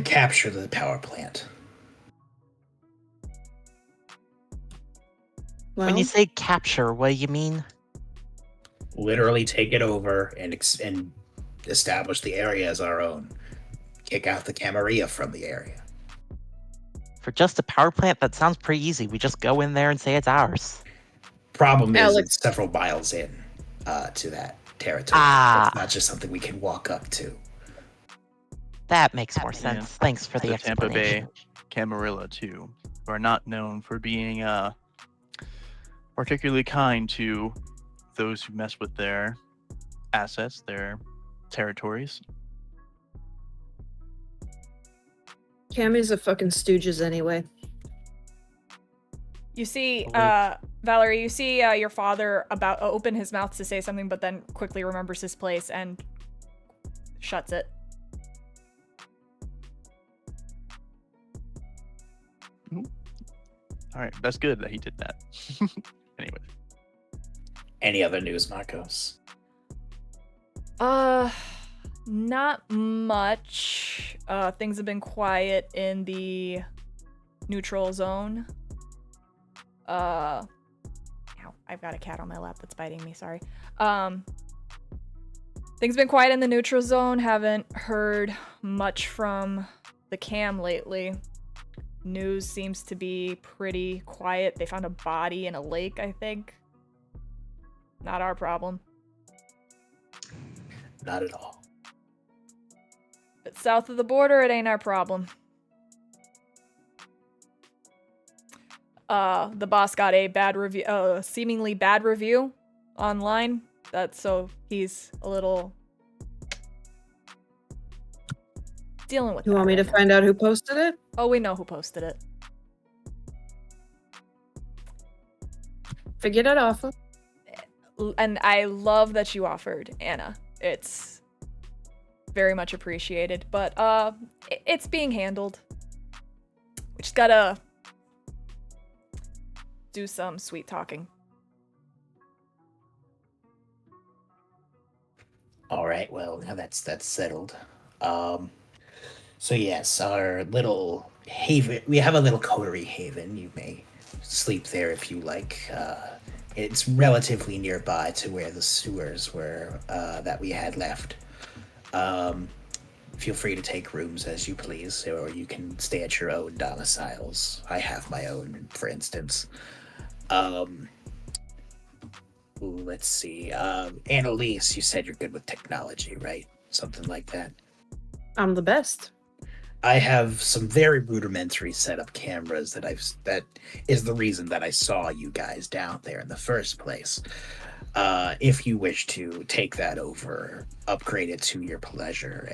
capture the power plant. Well, When you say capture, what do you mean? literally take it over and establish the area as our own. Kick out the Camarilla from the area. For just a power plant, that sounds pretty easy. We just go in there and say it's ours. Problem is, Alex. it's several miles in to that territory. Ah. It's not just something we can walk up to. That makes more sense. Yeah. Thanks for the Tampa Bay explanation. Camarilla too, who are not known for being particularly kind to those who mess with their assets, their territories. Cammy's a fucking stooges anyway. You see, Believe- Valerie, you see your father about open his mouth to say something, but then quickly remembers his place and shuts it. All right, that's good that he did that. Anyway, Any other news, Marcos? Not much. Things have been quiet in the neutral zone. Ow, I've got a cat on my lap that's biting me, sorry. Things have been quiet in the neutral zone. Haven't heard much from the cam lately. News seems to be pretty quiet. They found a body in a lake, I think. Not our problem. Not at all. But south of the border, it ain't our problem. The boss got a bad review, seemingly bad review online. That's so he's a little dealing with You that want me to right now. find out who posted it? Oh, we know who posted it. Figured it off. And I love that you offered, Anna. It's very much appreciated, but it's being handled. We just gotta do some sweet talking. All right. Well, now that's settled. So yes, our little haven. We have a little coterie haven. You may sleep there if you like. It's relatively nearby to where the sewers were that we had left. Feel free to take rooms as you please, or you can stay at your own domiciles. I have my own, for instance. Let's see. Annalise, you said you're good with technology, right? Something like that. I'm the best. I have some very rudimentary setup cameras that is the reason that I saw you guys down there in the first place. If you wish to take that over, upgrade it to your pleasure,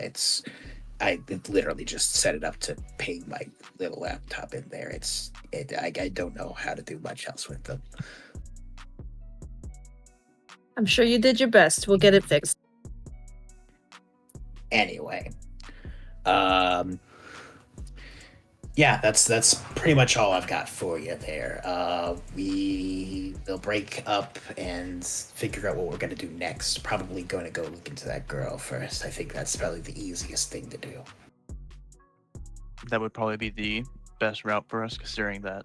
I literally just set it up to ping my little laptop in there. I don't know how to do much else with them. I'm sure you did your best. We'll get it fixed. Anyway, yeah, that's pretty much all I've got for you there. We'll break up and figure out what we're gonna do next. Probably going to go look into that girl first. I think that's probably the easiest thing to do. that would probably be the best route for us, considering that,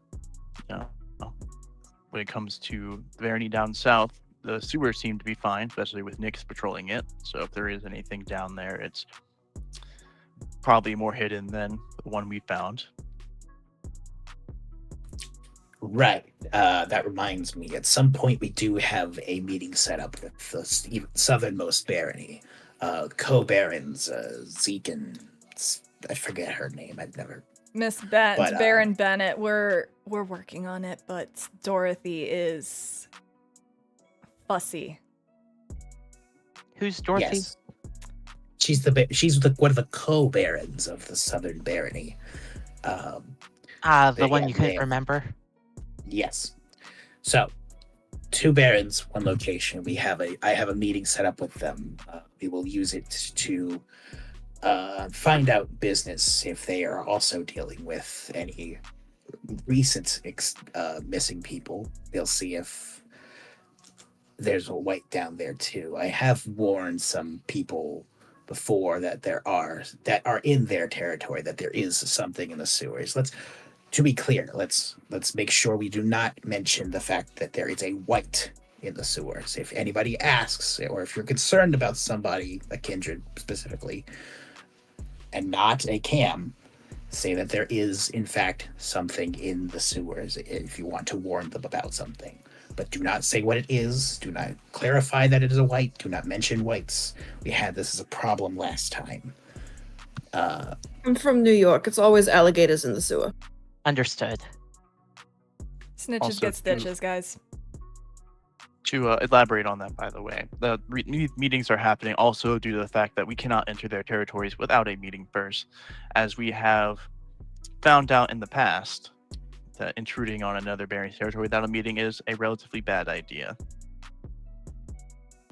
when it comes to Barony down south, the sewers seem to be fine, especially with Nyx patrolling it. So if there is anything down there, it's probably more hidden than the one we found. Right. That reminds me, at some point we do have a meeting set up with the southernmost barony. Co-barons, Zeke and I forget her name. I've never. Miss But, Baron Bennett, we're working on it, but Dorothy is fussy. Who's Dorothy? Yes. She's one of the co-barons of the Southern Barony. The They- one yeah, you couldn't they- remember? Yes. So, 2 barons, 1 location. I have a meeting set up with them. We will use it to find out business if they are also dealing with any recent missing people. They'll see if there's a white down there too. I have warned some people before that are in their territory that there is something in the sewers. To be clear, let's make sure we do not mention the fact that there is a white in the sewers. If anybody asks, or if you're concerned about somebody, a kindred specifically, and not a cam, say that there is, in fact, something in the sewers if you want to warn them about something. But do not say what it is. Do not clarify that it is a white. Do not mention whites. We had this as a problem last time. I'm from New York. It's always alligators in the sewer. Understood. Snitches Also, get stitches, guys. To elaborate on that, by the way, the meetings are happening also due to the fact that we cannot enter their territories without a meeting first, as we have found out in the past that intruding on another Barony's territory without a meeting is a relatively bad idea.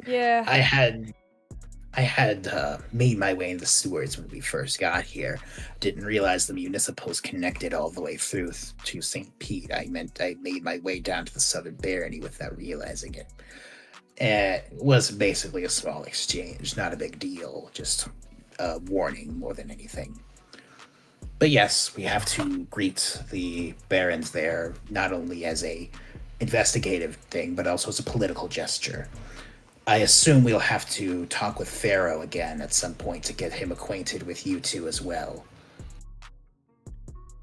Yeah. I had made my way in the sewers when we first got here. Didn't realize the municipals connected all the way through to St. Pete. I made my way down to the Southern Barony without realizing it. It was basically a small exchange, not a big deal, just a warning more than anything. But yes, we have to greet the barons there, not only as a investigative thing, but also as a political gesture. I assume we'll have to talk with Pharaoh again at some point to get him acquainted with you two as well.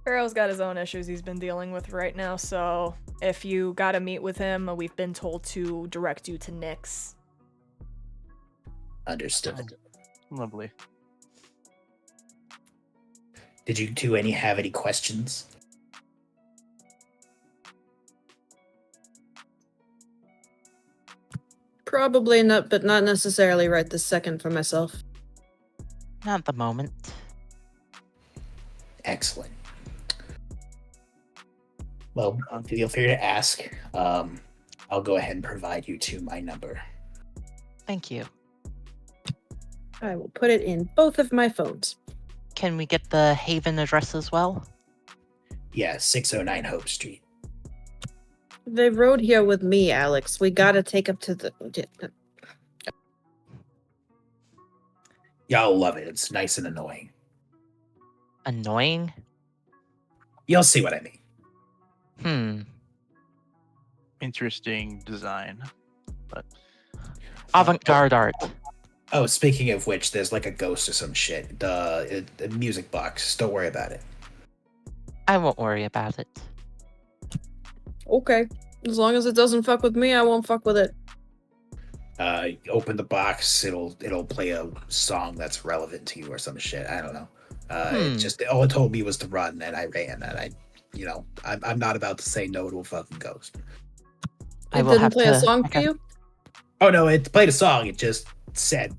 Pharaoh's got his own issues he's been dealing with right now, so if you gotta meet with him, we've been told to direct you to Nyx. Understood. Lovely. Did you two have any questions? Probably not, but not necessarily right this second for myself. Not at the moment. Excellent. Well, feel free to ask. I'll go ahead and provide you two my number. Thank you. I will put it in both of my phones. Can we get the Haven address as well? Yeah, 609 Hope Street. They rode here with me, Alex. We gotta take them to the... Y'all love it. It's nice and annoying. Annoying? You'll see what I mean. Interesting design, but Avant-garde art. Oh, speaking of which, there's like a ghost or some shit. The music box. Don't worry about it. I won't worry about it. Okay. As long as it doesn't fuck with me, I won't fuck with it. Open the box. It'll play a song that's relevant to you or some shit. I don't know. It just all it told me was to run, and I ran, and I'm not about to say no to a fucking ghost. It didn't play a song for you? Oh no, it played a song. It just said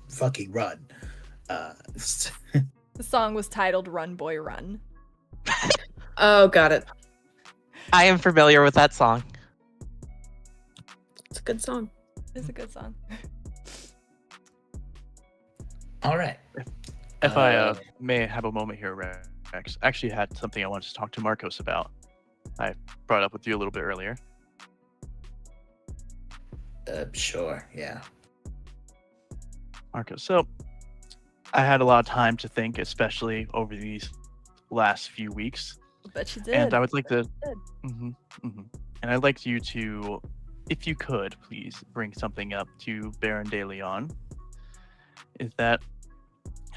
fucking run. The song was titled Run Boy Run. Oh, got it. I am familiar with that song. It's a good song. It's a good song. All right. if I may have a moment here, Rex, I actually had something I wanted to talk to Marcos about. I brought it up with you a little bit earlier. Sure, yeah. Marcos, so I had a lot of time to think, especially over these last few weeks. I bet you did. And I would like to, and I'd like you to, if you could, please bring something up to Baron De Leon. Is that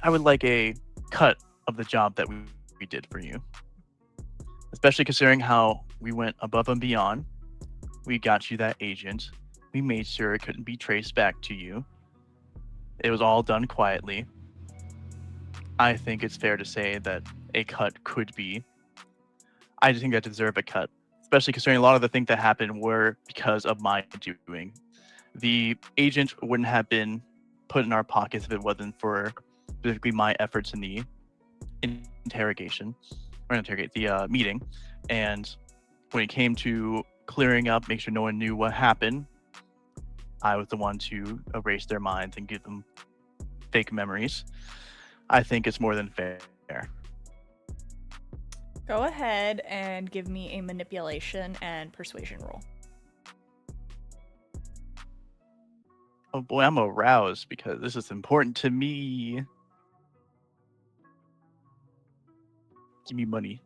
I would like a cut of the job that we did for you, especially considering how we went above and beyond. We got you that agent. We made sure it couldn't be traced back to you. It was all done quietly. I think it's fair to say that a cut could be. I just think I deserve a cut, especially considering a lot of the things that happened were because of my doing. The agent wouldn't have been put in our pockets if it wasn't for specifically my efforts in the meeting. And when it came to clearing up, make sure no one knew what happened, I was the one to erase their minds and give them fake memories. I think it's more than fair. Go ahead and give me a manipulation and persuasion roll. Oh boy, I'm aroused because this is important to me. Give me money.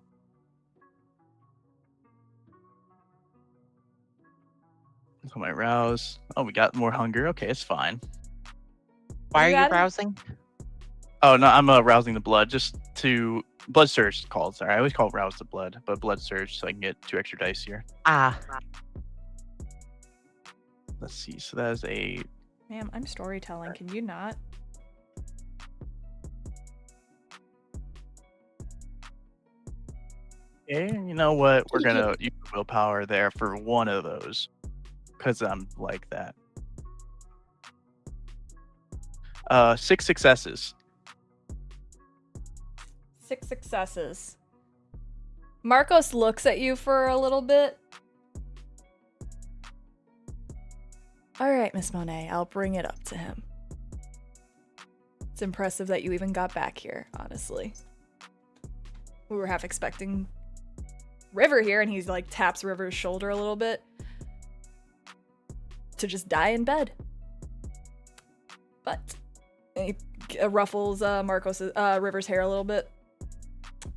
So my rouse. Oh, we got more hunger. Okay, it's fine. Why are you adding? rousing? Oh no, I'm rousing the blood just to blood surge. It's called. Sorry, I always call it rouse the blood, but blood surge so I can get 2 extra dice here. Ah, Let's see. So that is a Ma'am, I'm storytelling. Can you not? okay. You know what? We're gonna use willpower there for one of those because I'm like that. 6 successes. 6 successes. Marcos looks at you for a little bit. All right, Miss Monet, I'll bring it up to him. It's impressive that you even got back here, honestly. We were half expecting River here, and he's like taps River's shoulder a little bit to just die in bed. But he ruffles River's hair a little bit.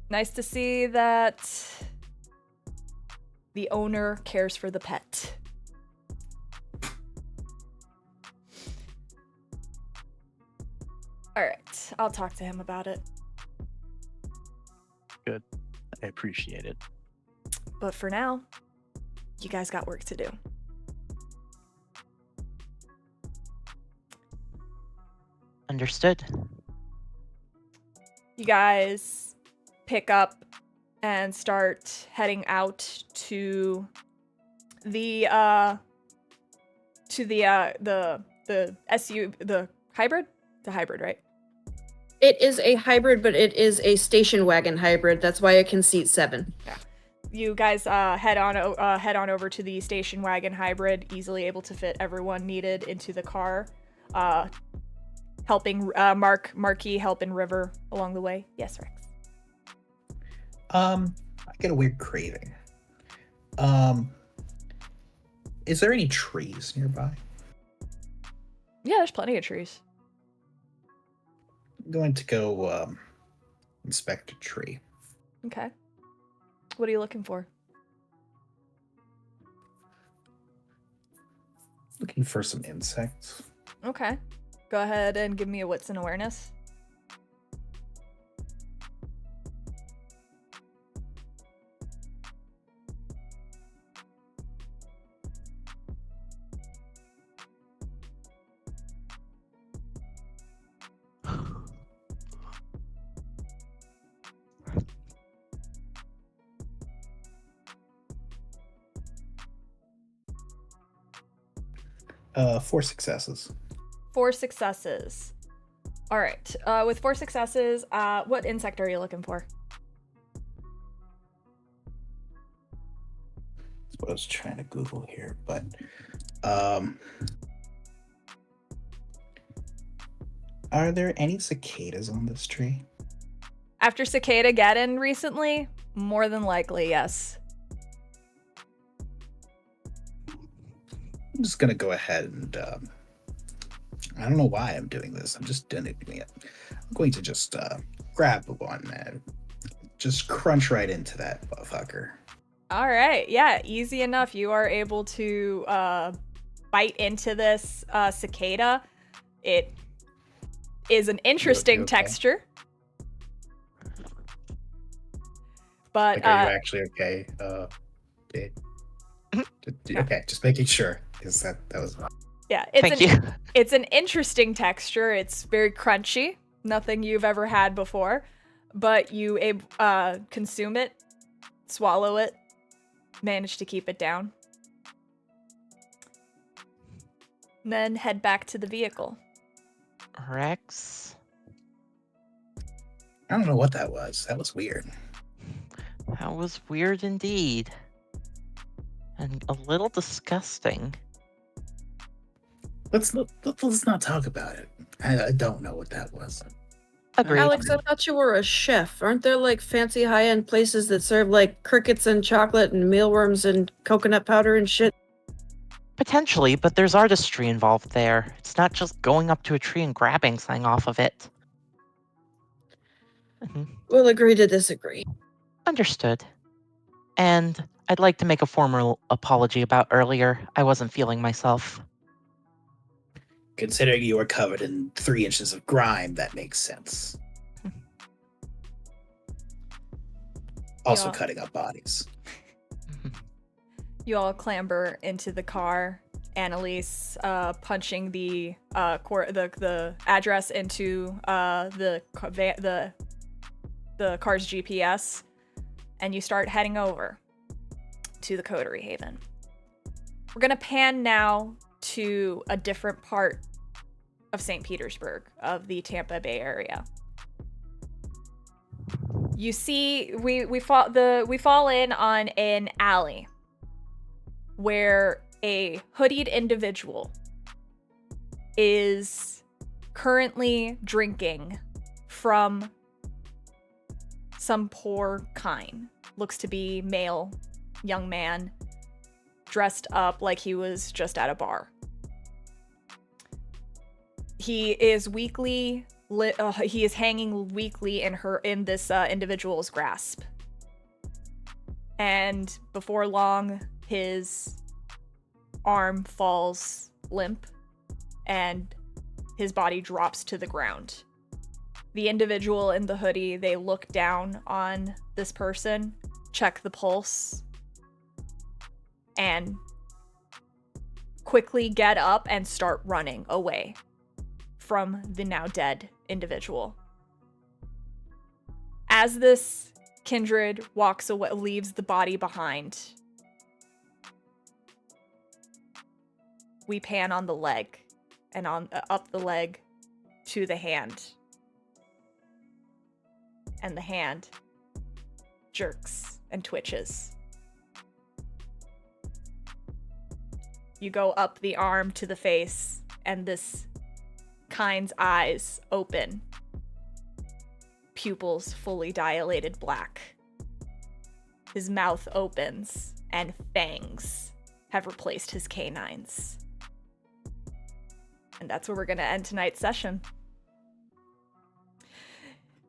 Nice to see that the owner cares for the pet. All right, I'll talk to him about it. Good. I appreciate it. But for now, you guys got work to do. understood. You guys pick up and start heading out to the hybrid? The hybrid, right? It is a hybrid, but it is a station wagon hybrid. That's why it can seat 7. Yeah. You guys head on over to the station wagon hybrid, easily able to fit everyone needed into the car. Helping Marquis helping River along the way. Yes, Rex. I get a weird craving. Is there any trees nearby? Yeah, there's plenty of trees. I'm going to go inspect a tree. Okay. What are you looking for? Looking for some insects. Okay. Go ahead and give me a wits and awareness. Four successes. 4 successes. All right. With 4 successes, what insect are you looking for? That's what I was trying to Google here, but are there any cicadas on this tree? After Cicada Gaddon recently, more than likely, yes. I'm just gonna go ahead and I don't know why I'm doing this. I'm just doing it. I'm going to just grab one and just crunch right into that motherfucker. All right. Yeah, easy enough. You are able to bite into this cicada. It is an interesting okay? texture. But Like, are you actually okay? Okay. Okay, just making sure, because that was yeah, it's an interesting texture. It's very crunchy. Nothing you've ever had before. But you consume it, swallow it, manage to keep it down. And then head back to the vehicle. Rex? I don't know what that was. That was weird. That was weird indeed. And a little disgusting. Let's not talk about it. I don't know what that was. Agreed. Alex, I thought you were a chef. Aren't there like fancy high-end places that serve like crickets and chocolate and mealworms and coconut powder and shit? Potentially, but there's artistry involved there. It's not just going up to a tree and grabbing something off of it. We'll agree to disagree. Understood. And I'd like to make a formal apology about earlier. I wasn't feeling myself. Considering you were covered in 3 inches of grime, that makes sense. Also Yeah. cutting up bodies. You all clamber into the car. Annalise punching the address into the car's GPS, and you start heading over to the Coterie Haven. We're gonna pan now to a different part of St. Petersburg, of the Tampa Bay area. You see, we fall in on an alley where a hoodied individual is currently drinking from some poor kine. Looks to be male, young man, dressed up like he was just at a bar. He is weakly he is hanging weakly in this individual's grasp. And before long, his arm falls limp and his body drops to the ground. The individual in the hoodie, they look down on this person, check the pulse, and quickly get up and start running away from the now dead individual. As this Kindred walks away, leaves the body behind, we pan on the leg and on up the leg to the hand. And the hand jerks and twitches. You go up the arm to the face, and this kind's eyes open. Pupils fully dilated black. His mouth opens, and fangs have replaced his canines. And that's where we're going to end tonight's session.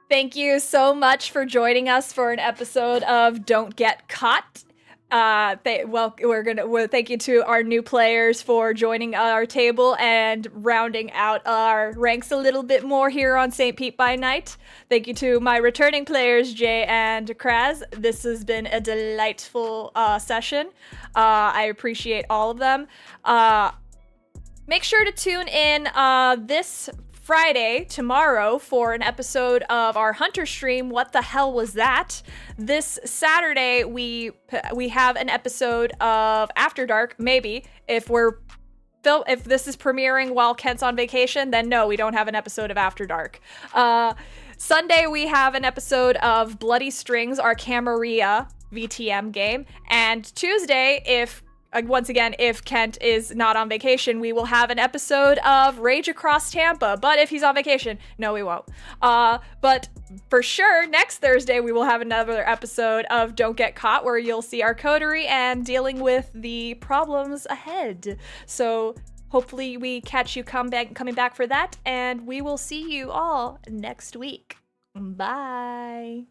Thank you so much for joining us for an episode of Don't Get Caught. Thank you to our new players for joining our table and rounding out our ranks a little bit more here on St. Pete by Night. Thank you to my returning players, Jay and Kraz. This has been a delightful session. I appreciate all of them. Make sure to tune in this Friday, tomorrow, for an episode of our Hunter stream, What the Hell Was That? This Saturday, we have an episode of After Dark, maybe. If this is premiering while Kent's on vacation, then no, we don't have an episode of After Dark. Sunday, we have an episode of Bloody Strings, our Camarilla VTM game. And Tuesday, if Kent is not on vacation, we will have an episode of Rage Across Tampa. But if he's on vacation, no, we won't. But for sure, next Thursday, we will have another episode of Don't Get Caught, where you'll see our coterie and dealing with the problems ahead. So hopefully we catch you coming back for that, and we will see you all next week. Bye.